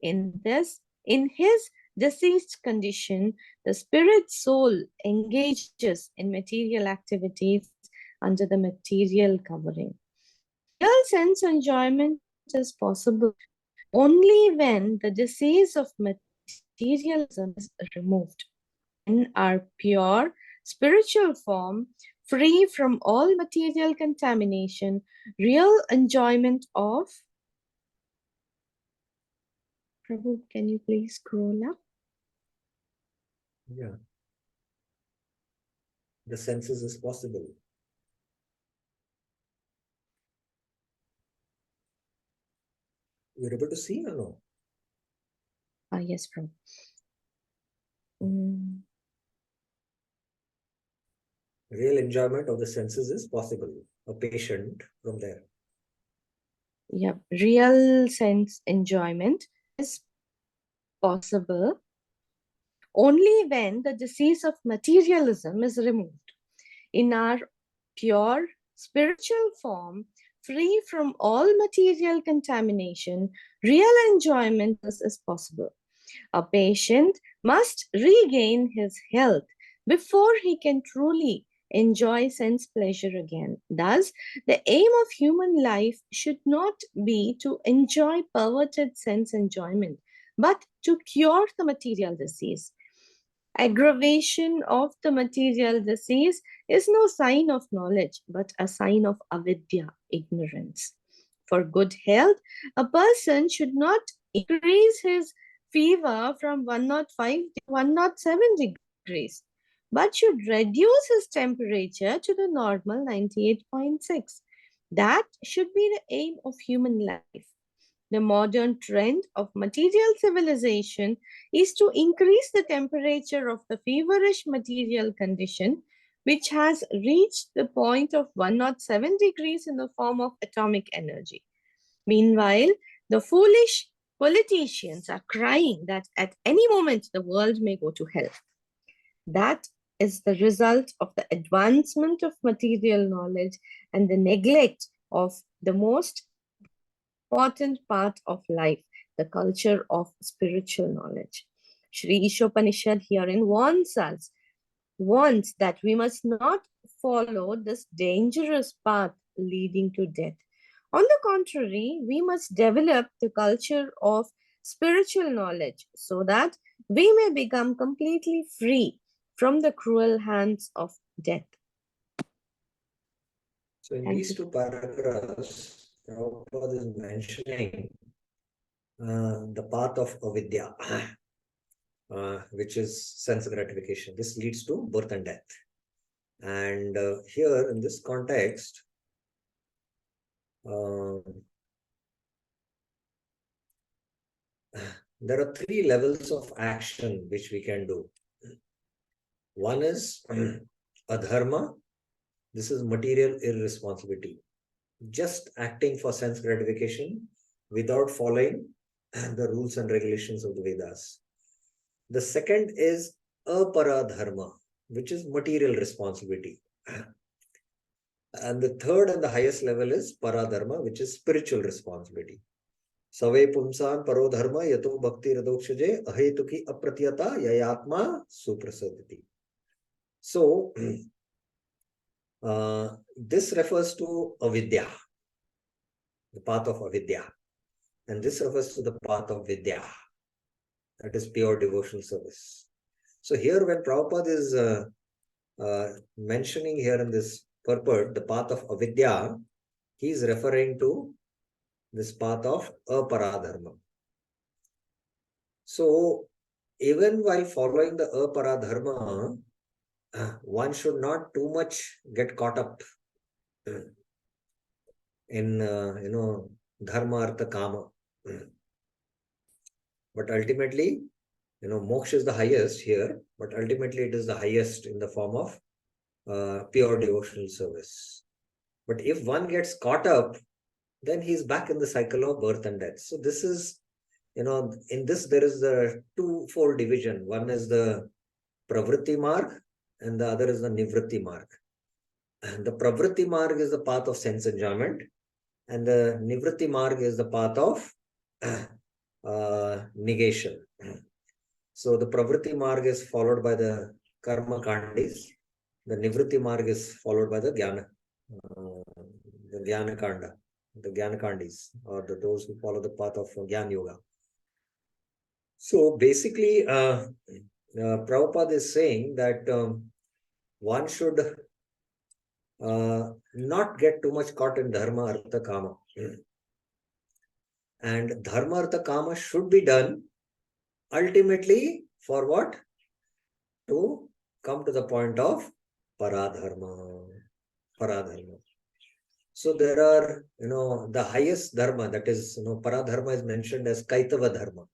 In his deceased condition, the spirit soul engages in material activities under the material covering. Real sense enjoyment is possible only when the disease of materialism is removed. In our pure spiritual form, free from all material contamination, real enjoyment of... Prabhu, can you please scroll up? Yeah. The senses is possible. You're able to see or no? Yes, Prabhu. Real enjoyment of the senses is possible. A patient from there. Yeah, real sense enjoyment is possible only when the disease of materialism is removed. In our pure spiritual form, free from all material contamination, real enjoyment is possible. A patient must regain his health before he can truly enjoy sense pleasure again. Thus, the aim of human life should not be to enjoy perverted sense enjoyment, but to cure the material disease. Aggravation of the material disease is no sign of knowledge, but a sign of avidya, ignorance. For good health, a person should not increase his fever from 105 to 107 degrees, but should reduce his temperature to the normal 98.6. That should be the aim of human life. The modern trend of material civilization is to increase the temperature of the feverish material condition, which has reached the point of 107 degrees in the form of atomic energy. Meanwhile, the foolish politicians are crying that at any moment the world may go to hell. That is the result of the advancement of material knowledge and the neglect of the most important part of life, the culture of spiritual knowledge. Sri Isopanisad herein warns that we must not follow this dangerous path leading to death. On the contrary, we must develop the culture of spiritual knowledge so that we may become completely free from the cruel hands of death. So in these two paragraphs, Prabhupada is mentioning the path of avidya, which is sense gratification. This leads to birth and death. And here in this context, there are three levels of action which we can do. One is adharma. This is material irresponsibility. Just acting for sense gratification without following the rules and regulations of the Vedas. The second is aparadharma, which is material responsibility. And the third and the highest level is paradharma, which is spiritual responsibility. Save pumsan parodharma yato bhakti radokshaje ahetuki apratyata yayatma suprasaditi. So, this refers to avidya, the path of avidya. And this refers to the path of vidya, that is pure devotional service. So here when Prabhupada is mentioning here in this purport, the path of avidya, he is referring to this path of aparadharma. So even while following the aparadharma, one should not too much get caught up in dharma, artha, kama. But ultimately, moksha is the highest here, but ultimately it is the highest in the form of pure devotional service. But if one gets caught up, then he's back in the cycle of birth and death. So this is, in this there is the twofold division. One is the pravritti marg and the other is the nivritti marg. And the pravritti marg is the path of sense enjoyment, and the nivritti marg is the path of negation. So the pravritti marg is followed by the karma kandis. The nivritti marg is followed by the jnana kanda, the jnana kandis, or those who follow the path of jnana yoga. So basically, Prabhupada is saying that one should not get too much caught in dharma, artha, kama. And dharma, artha, kama should be done ultimately for what? To come to the point of paradharma. So there are, the highest dharma, that is, paradharma is mentioned as kaitava dharma.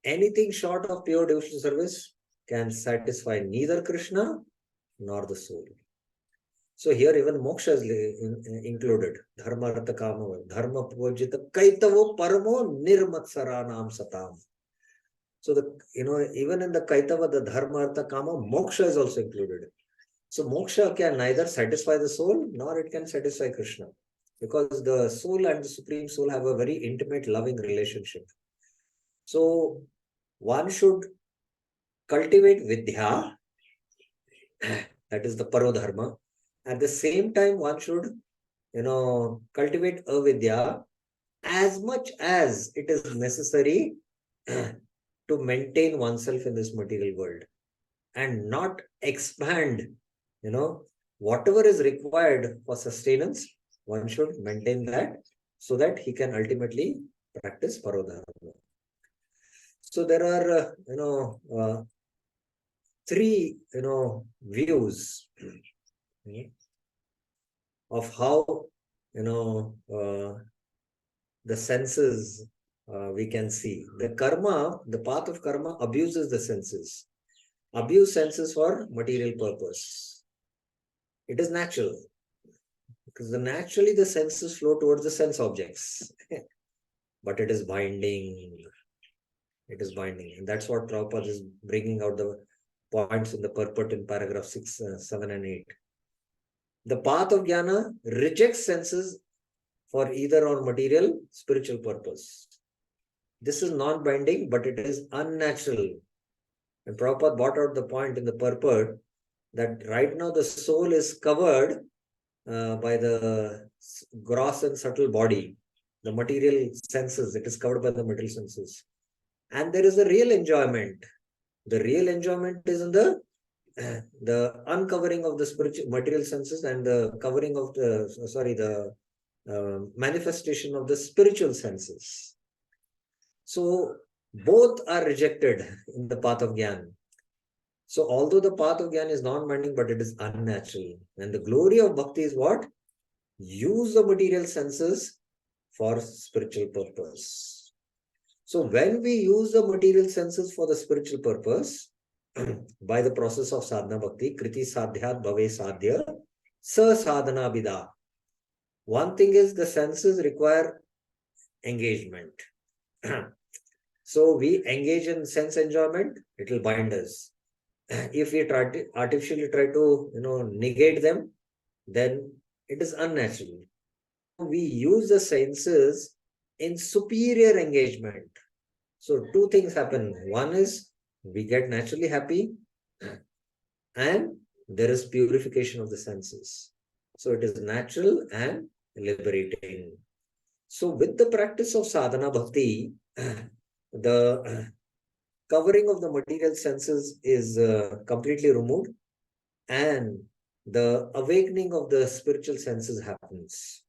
Anything short of pure devotional service can satisfy neither Krishna nor the soul. So here even moksha is included. Dharma, artha, kama. Dharma pujita kaitavo paramo nirmatsaranam satam. So even in the kaitava, the dharma, artha, kama, moksha is also included. So moksha can neither satisfy the soul nor it can satisfy Krishna, because the soul and the Supreme Soul have a very intimate, loving relationship. So one should cultivate vidya, that is the parodharma. At the same time, one should, cultivate avidya as much as it is necessary to maintain oneself in this material world. and not expand, whatever is required for sustenance, one should maintain that so that he can ultimately practice parodharma. So there are, three, views of how, the senses we can see. The karma, the path of karma abuses the senses. Abuse senses for material purpose. It is natural. Because naturally the senses flow towards the sense objects. But it is binding. It is binding. And that's what Prabhupada is bringing out the points in the purport in paragraph 6, 7 and 8. The path of jnana rejects senses for either on material, spiritual purpose. This is non-binding, but it is unnatural. And Prabhupada brought out the point in the purport that right now the soul is covered by the gross and subtle body, the material senses. It is covered by the material senses. And there is a real enjoyment. The real enjoyment is in the uncovering of the spiritual material senses and the covering of the manifestation of the spiritual senses. So both are rejected in the path of Gyan. So although the path of Gyan is non-binding, but it is unnatural. And the glory of bhakti is what? Use the material senses for spiritual purpose. So when we use the material senses for the spiritual purpose, by the process of sadhana bhakti, kriti sadhyat bhave sadhya, sa sadhana vida. One thing is the senses require engagement. So we engage in sense enjoyment, it will bind us. If we artificially try to negate them, then it is unnatural. We use the senses in superior engagement. So two things happen. One is we get naturally happy and there is purification of the senses. So it is natural and liberating. So with the practice of sadhana bhakti, the covering of the material senses is completely removed and the awakening of the spiritual senses happens.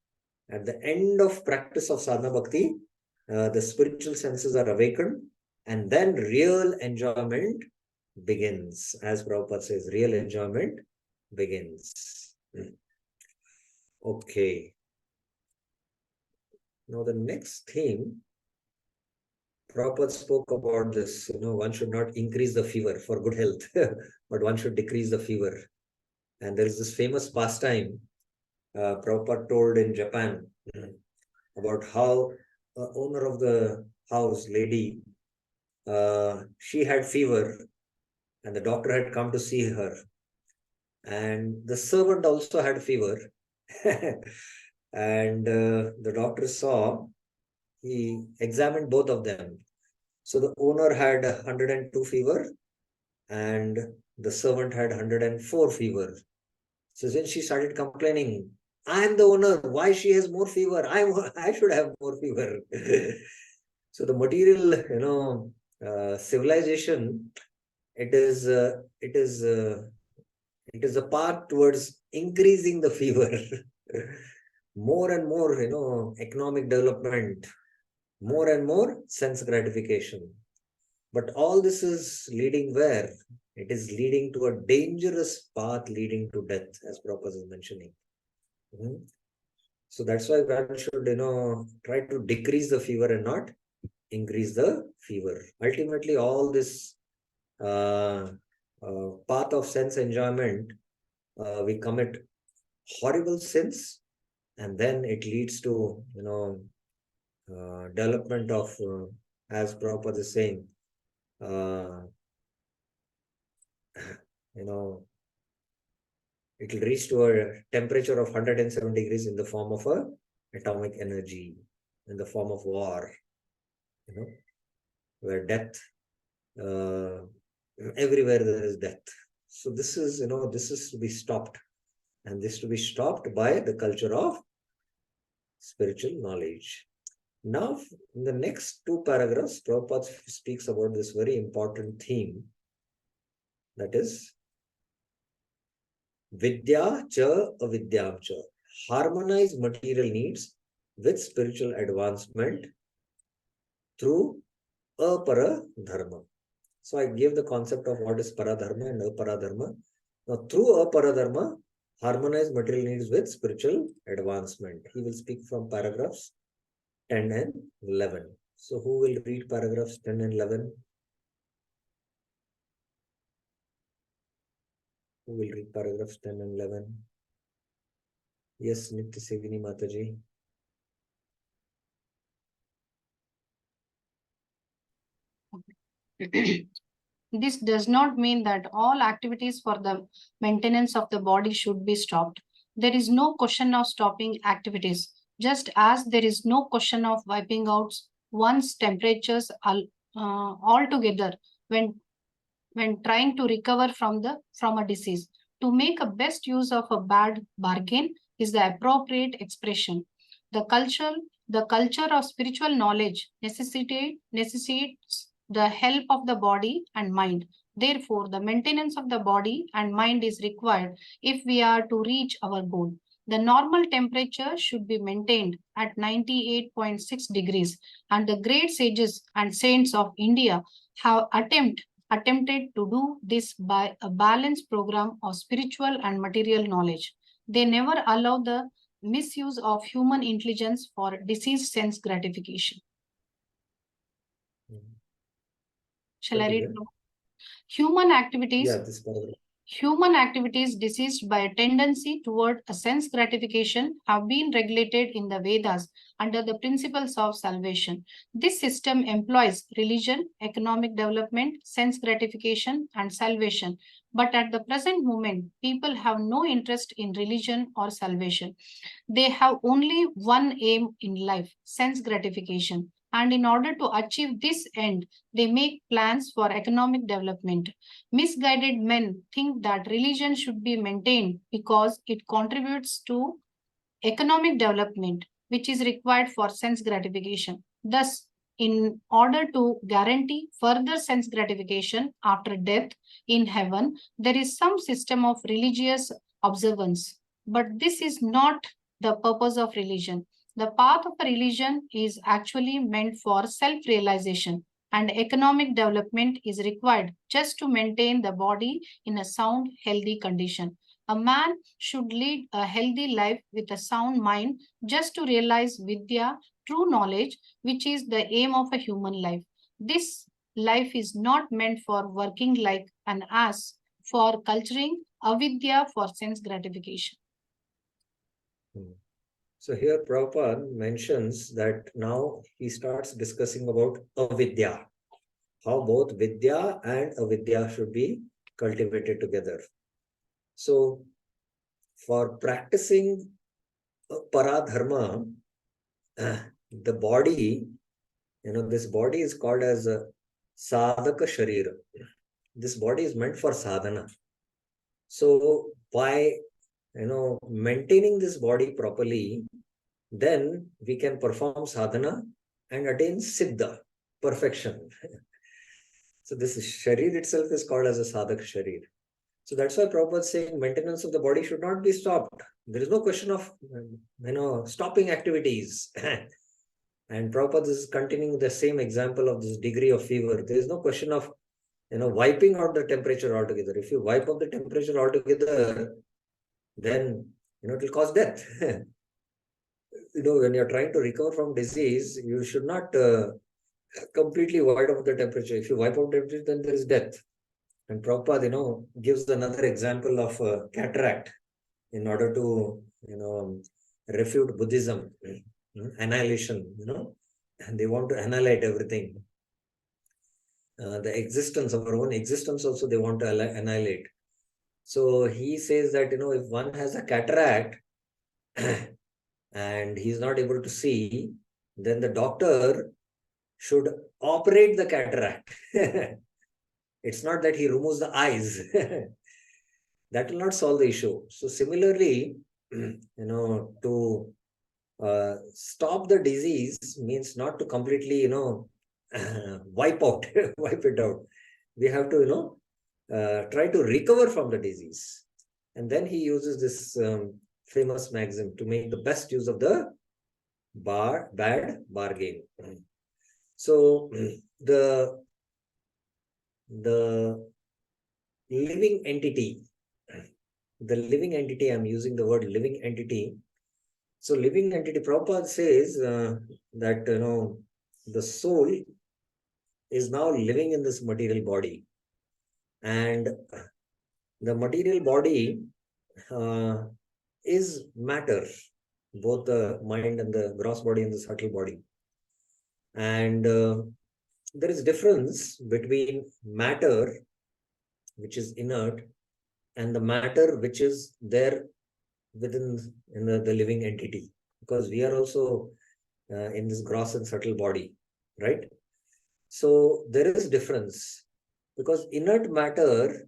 At the end of practice of sadhana bhakti, the spiritual senses are awakened and then real enjoyment begins. As Prabhupada says, real enjoyment begins. Okay. Now the next theme, Prabhupada spoke about this, one should not increase the fever for good health, but one should decrease the fever. And there is this famous pastime Prabhupada told in Japan about how the owner of the house, lady, she had fever and the doctor had come to see her. And the servant also had fever. And the doctor saw, he examined both of them. So the owner had 102 fever and the servant had 104 fever. So then she started complaining, I am the owner, why she has more fever? I should have more fever. So the material, civilization, it is a path towards increasing the fever. More and more, economic development, more and more sense gratification. But all this is leading where? It is leading to a dangerous path leading to death, as Prabhupada is mentioning. So that's why one should, try to decrease the fever and not increase the fever. Ultimately, all this path of sense enjoyment, we commit horrible sins, and then it leads to, development of, as Prabhupada is saying, it will reach to a temperature of 107 degrees in the form of a atomic energy, in the form of war, where death, everywhere there is death. So this is, this is to be stopped. And this to be stopped by the culture of spiritual knowledge. Now, in the next two paragraphs, Prabhupada speaks about this very important theme, That is Vidya cha avidyam cha. Harmonize material needs with spiritual advancement through apara dharma. So I gave the concept of what is paradharma and aparadharma. Now through aparadharma, harmonize material needs with spiritual advancement. He will speak from paragraphs 10 and 11. So who will read paragraphs 10 and 11? Who will read paragraphs 10 and 11? Yes, Nitya Sevini Mataji. This does not mean that all activities for the maintenance of the body should be stopped. There is no question of stopping activities, just as there is no question of wiping out one's temperatures altogether when trying to recover from a disease. To make a best use of a bad bargain is the appropriate expression. The culture of spiritual knowledge necessitates the help of the body and mind. Therefore, the maintenance of the body and mind is required if we are to reach our goal. The normal temperature should be maintained at 98.6 degrees, and the great sages and saints of India have attempted to do this by a balanced program of spiritual and material knowledge. They never allow the misuse of human intelligence for disease sense gratification. Shall I read? Human activities. Yeah, this paragraph. Human activities diseased by a tendency toward a sense gratification have been regulated in the Vedas under the principles of salvation. This system employs religion, economic development, sense gratification, and salvation. But at the present moment, people have no interest in religion or salvation. They have only one aim in life, sense gratification. And in order to achieve this end, they make plans for economic development. Misguided men think that religion should be maintained because it contributes to economic development, which is required for sense gratification. Thus, in order to guarantee further sense gratification after death in heaven, there is some system of religious observance. But this is not the purpose of religion. The path of a religion is actually meant for self-realization, and economic development is required just to maintain the body in a sound, healthy condition. A man should lead a healthy life with a sound mind just to realize Vidya, true knowledge, which is the aim of a human life. This life is not meant for working like an ass, for culturing, avidya for sense gratification. So here Prabhupada mentions that now he starts discussing about avidya, how both vidya and avidya should be cultivated together. So for practicing paradharma, the body, this body is called as a sadhaka sharira. This body is meant for sadhana. So by maintaining this body properly, then we can perform sadhana and attain siddha, perfection. So this sharir itself is called as a sadhaka sharir. So that's why Prabhupada is saying maintenance of the body should not be stopped. There is no question of stopping activities. And Prabhupada is continuing the same example of this degree of fever. There is no question of wiping out the temperature altogether. If you wipe out the temperature altogether, then it will cause death. When you're trying to recover from disease, you should not completely wipe out the temperature. If you wipe out the temperature, then there is death. And Prabhupada, gives another example of cataract in order to, refute Buddhism, annihilation, and they want to annihilate everything. The existence of our own existence also they want to annihilate. So he says that, if one has a cataract and he's not able to see, then the doctor should operate the cataract. It's not that he removes the eyes. That will not solve the issue. So similarly, to stop the disease means not to completely, wipe it out. We have to, try to recover from the disease. And then he uses this famous maxim to make the best use of the bad bargain. So the living entity, I'm using the word living entity. So living entity, Prabhupada says that, the soul is now living in this material body. And the material body is matter, both the mind and the gross body and the subtle body. And there is difference between matter, which is inert, and the matter which is there within the living entity, because we are also in this gross and subtle body, right? So there is difference, because inert matter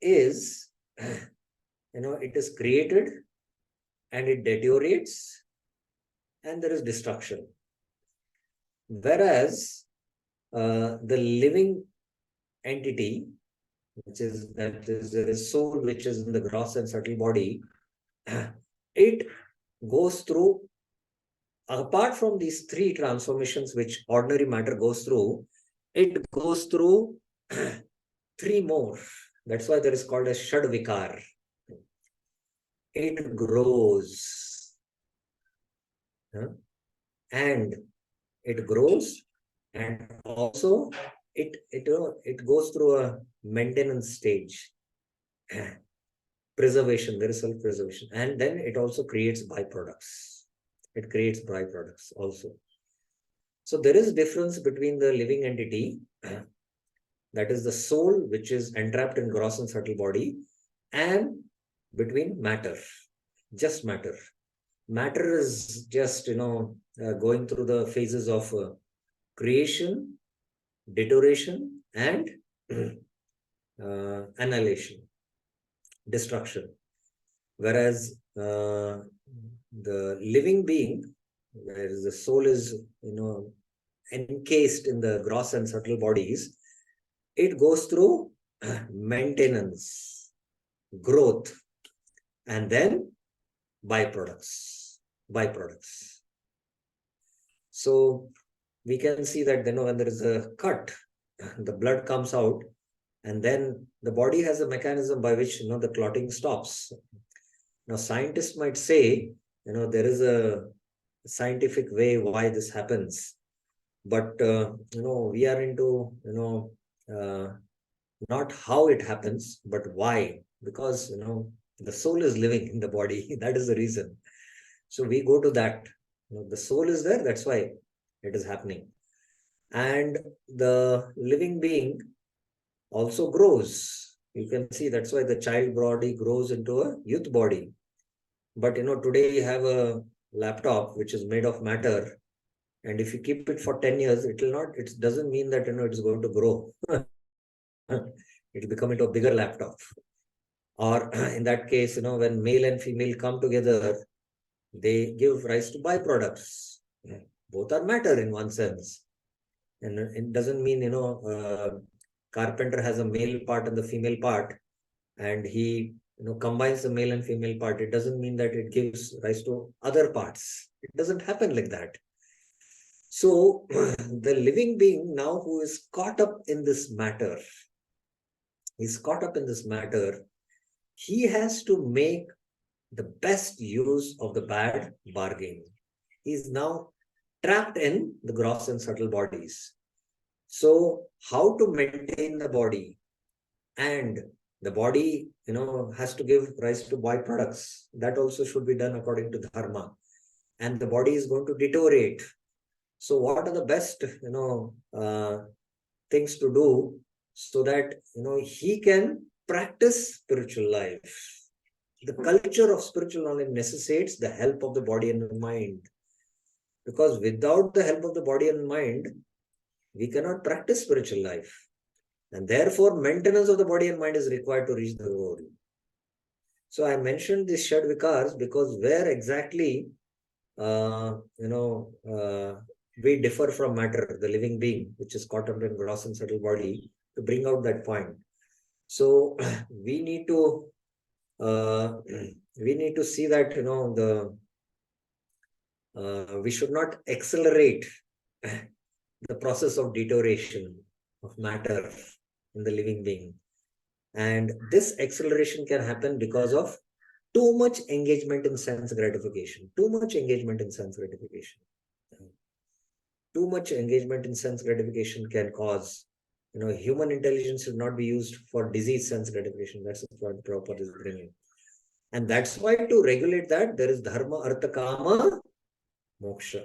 is, it is created and it deteriorates and there is destruction. Whereas the living entity, there is soul, which is in the gross and subtle body, it goes through, apart from these three transformations which ordinary matter goes through, it goes through three more. That's why there is called a Shadvikar. It grows. And it grows, and also it goes through a maintenance stage. Preservation, there is self-preservation. And then it also creates byproducts. It creates byproducts also. So there is difference between the living entity, that is the soul, which is entrapped in gross and subtle body, and between matter, just matter. Matter is just, going through the phases of creation, deterioration, and annihilation, destruction. Whereas the living being, whereas the soul is, encased in the gross and subtle bodies, it goes through maintenance, growth, and then byproducts. So we can see that, when there is a cut, the blood comes out, and then the body has a mechanism by which, the clotting stops. Now, scientists might say, there is a scientific way why this happens. But, we are into, not how it happens, but why. Because, the soul is living in the body. That is the reason. So we go to that. The soul is there. That's why it is happening. And the living being also grows. You can see that's why the child body grows into a youth body. But, today you have a laptop which is made of matter. And if you keep it for 10 years, it doesn't mean that, it's going to grow. It will become into a bigger laptop. Or in that case, when male and female come together, they give rise to byproducts. Both are matter in one sense. And it doesn't mean, carpenter has a male part and the female part, and he, combines the male and female part. It doesn't mean that it gives rise to other parts. It doesn't happen like that. So the living being now who is caught up in this matter, he has to make the best use of the bad bargain. He is now trapped in the gross and subtle bodies. So how to maintain the body? And the body, has to give rise to byproducts. That also should be done according to dharma. And the body is going to deteriorate. So what are the best, things to do so that, he can practice spiritual life? The culture of spiritual knowledge necessitates the help of the body and the mind. Because without the help of the body and mind, we cannot practice spiritual life. And therefore, maintenance of the body and mind is required to reach the goal. So I mentioned these Shad Vikars because where exactly, we differ from matter, the living being, which is caught up in gross and subtle body, to bring out that point. So we need to see that, you know, we should not accelerate the process of deterioration of matter in the living being. And this acceleration can happen because of too much engagement in sense gratification. Too much engagement in sense gratification. Too much engagement in sense gratification can cause, you know, human intelligence should not be used for disease sense gratification. That's what Prabhupada is bringing. And that's why to regulate that, there is dharma, artha, kama, moksha.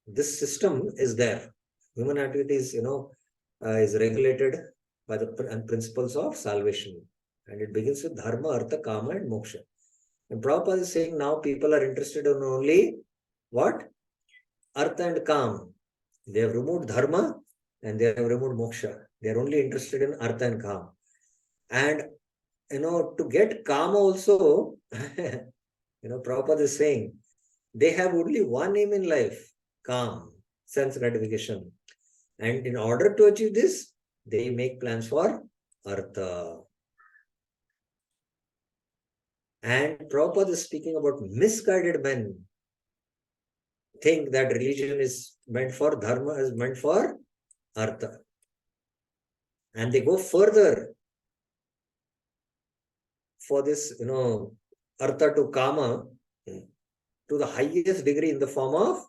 This system is there. Human activities, you know, is regulated by the principles of salvation. And it begins with dharma, artha, kama, and moksha. And Prabhupada is saying now people are interested in only what? Artha and kama. They have removed dharma and they have removed moksha. They are only interested in artha and kama. And, you know, to get kama also, you know, Prabhupada is saying, they have only one aim in life, calm, sense gratification. And in order to achieve this, they make plans for artha. And Prabhupada is speaking about misguided men think that religion is meant for dharma, is meant for artha. And they go further for this, you know, artha to kama to the highest degree in the form of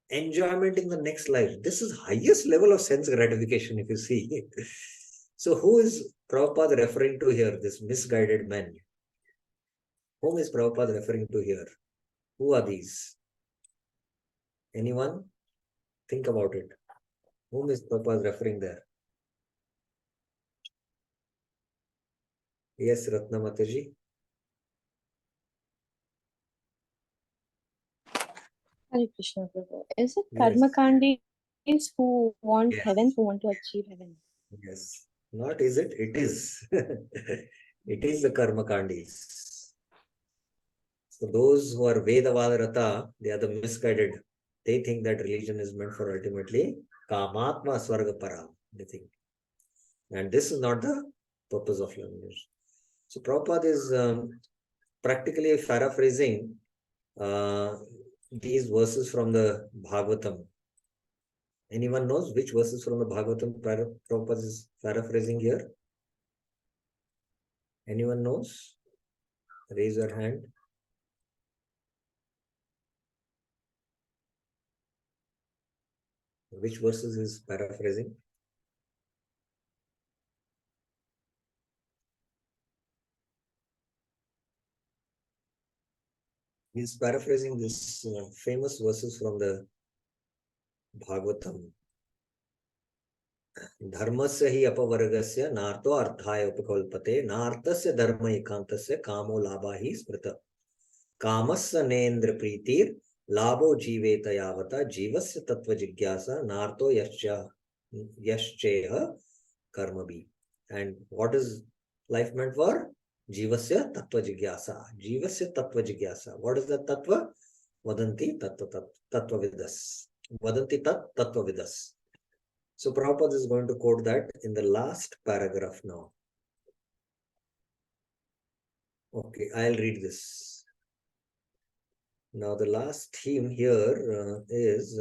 enjoyment in the next life. This is highest level of sense gratification, if you see. So who is Prabhupada referring to here, this misguided men? Whom is Prabhupada referring to here? Who are these? Anyone? Think about it. Whom is Prabhupada referring there? Yes, Ratnamataji. Hare Krishna, Prabhu. Is it Yes. Karmakandis who want Yes. heaven, who want to achieve heaven? Yes. Not is it? It is. It is the Karmakandis. So those who are Vedavadarata, they are the misguided. They think that religion is meant for ultimately Kamatma Swargapara. They think. And this is not the purpose of learning. So Prabhupada is practically paraphrasing these verses from the Bhagavatam. Anyone knows which verses from the Bhagavatam Prabhupada is paraphrasing here? Anyone knows? Raise your hand. Which verses is paraphrasing? He is paraphrasing this famous verses from the Bhagavatam. Dharmasya hi apavargasya narto arthaya upakalpate nartasya dharma ekantasya kamo labha hi smrita. Kamasya nendra pritir labho jiveta yavata jivasya tattva jigyasa narto yascheha karma bhi. And what is life meant for? Jivasya tattva jigyasa. Jivasya tattva jigyasa. What is the tattva? Vadanti tattva vidas. Vadanti tattva vidas. So Prabhupada is going to quote that in the last paragraph now. Okay, I'll read this. Now the last theme here is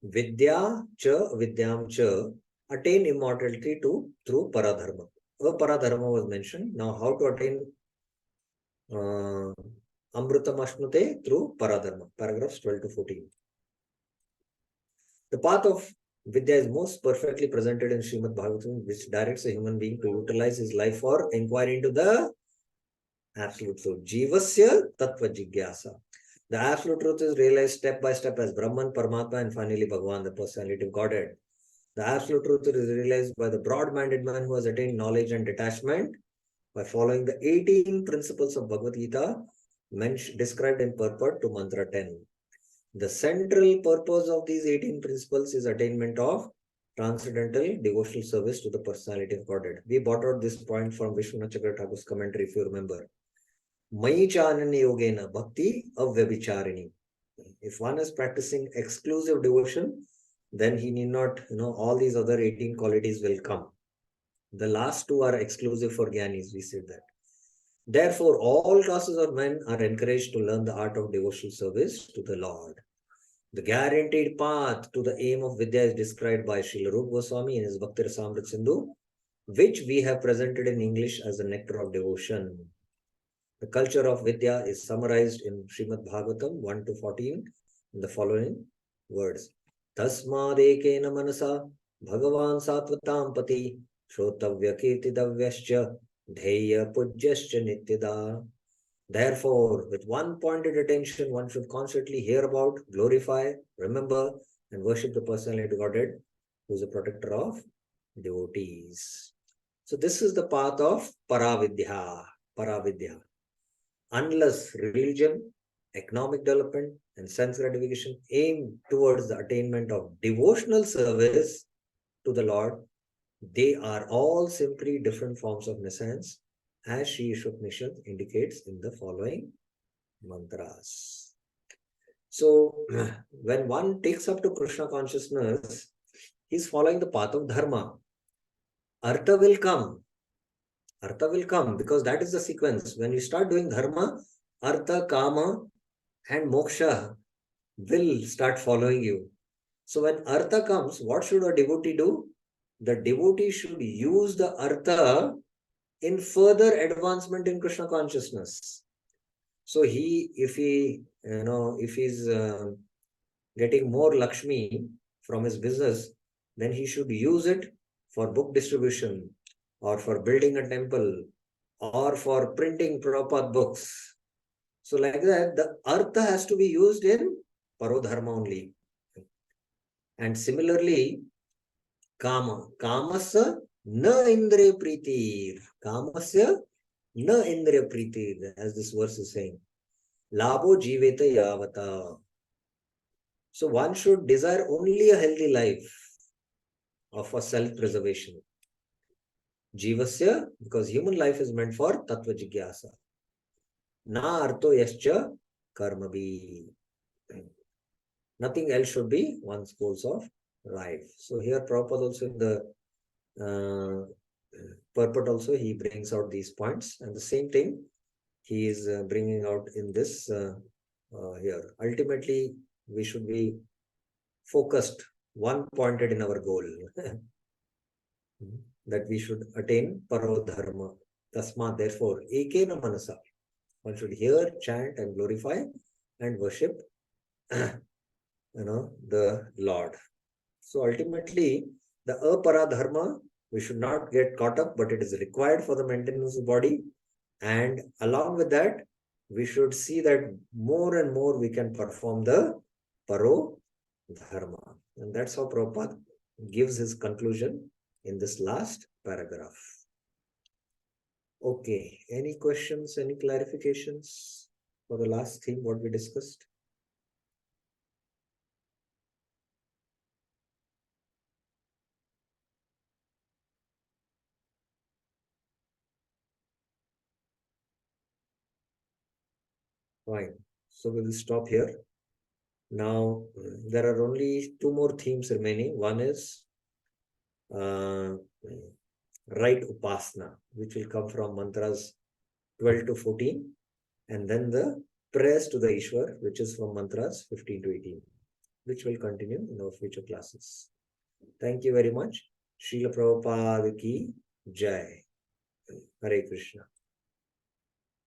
Vidya cha Vidyam cha, attain immortality through Paradharma. Paradharma was mentioned. Now how to attain Amrutam Ashnute through Paradharma, paragraphs 12 to 14. The path of Vidya is most perfectly presented in Srimad Bhagavatam, which directs a human being to utilize his life for inquiry into the absolute truth. Jivasya tattva jigyasa. The absolute truth is realized step by step as Brahman, Paramatma, and finally Bhagavan, the personality of Godhead. The absolute truth is realized by the broad-minded man who has attained knowledge and detachment by following the 18 principles of Bhagavad Gita described in purport to Mantra 10. The central purpose of these 18 principles is attainment of transcendental devotional service to the personality of Godhead. We brought out this point from Vishwanath Chakra Thakur's commentary, if you remember. Mai chananya yogena bhakti avyabhicharini. If one is practicing exclusive devotion, then he need not, all these other 18 qualities will come. The last two are exclusive for Gyanis, we said that. Therefore, all classes of men are encouraged to learn the art of devotional service to the Lord. The guaranteed path to the aim of Vidya is described by Srila Rupa Goswami in his Bhakti Rasamrita Sindhu, which we have presented in English as the nectar of devotion. The culture of Vidya is summarized in Srimad Bhagavatam 1-14 in the following words. Tasmadekena manasa bhagavan satvatam pati shrotavya kirtidavyascha dheya pujyascha nityada. Therefore, with one pointed attention, one should constantly hear about, glorify, remember, and worship the personality Godhead, who is the protector of devotees. So this is the path of Paravidya. Paravidya. Unless religion, economic development, and sense gratification aim towards the attainment of devotional service to the Lord, they are all simply different forms of nescience, as Sri Isopanisad indicates in the following mantras. So, when one takes up to Krishna consciousness, he is following the path of dharma. Artha will come. Artha will come because that is the sequence. When you start doing dharma, artha, kama, and moksha will start following you. So when artha comes, what should a devotee do? The devotee should use the artha in further advancement in Krishna consciousness. So if he's getting more Lakshmi from his business, then he should use it for book distribution, or for building a temple, or for printing Prabhupada books. So like that, the artha has to be used in parodharma only. And similarly, kama. Kamasya na indriya pritir. Kamasya na indriya pritir, as this verse is saying. Labho jiveta yavata. So one should desire only a healthy life of a self-preservation. Jivasya, because human life is meant for tattva jigyasa. Na artho yascha karmabi. Nothing else should be one's goals of life. So here Prabhupada also in the purport also he brings out these points, and the same thing he is bringing out in this here. Ultimately, we should be focused, one-pointed in our goal. That we should attain parodharma. Tasma, therefore, ekena manasa. One should hear, chant, and glorify and worship the Lord. So ultimately, the aparadharma, we should not get caught up, but it is required for the maintenance of the body. And along with that, we should see that more and more we can perform the parodharma. And that's how Prabhupada gives his conclusion in this last paragraph. Okay, any questions, any clarifications for the last theme, what we discussed? Fine. So we will stop here. Now, there are only two more themes remaining. One is right upasana, which will come from mantras 12-14, and then the prayers to the Ishwar, which is from mantras 15-18, which will continue in our future classes. Thank you very much. Srila Prabhupada ki Jai. Hare Krishna.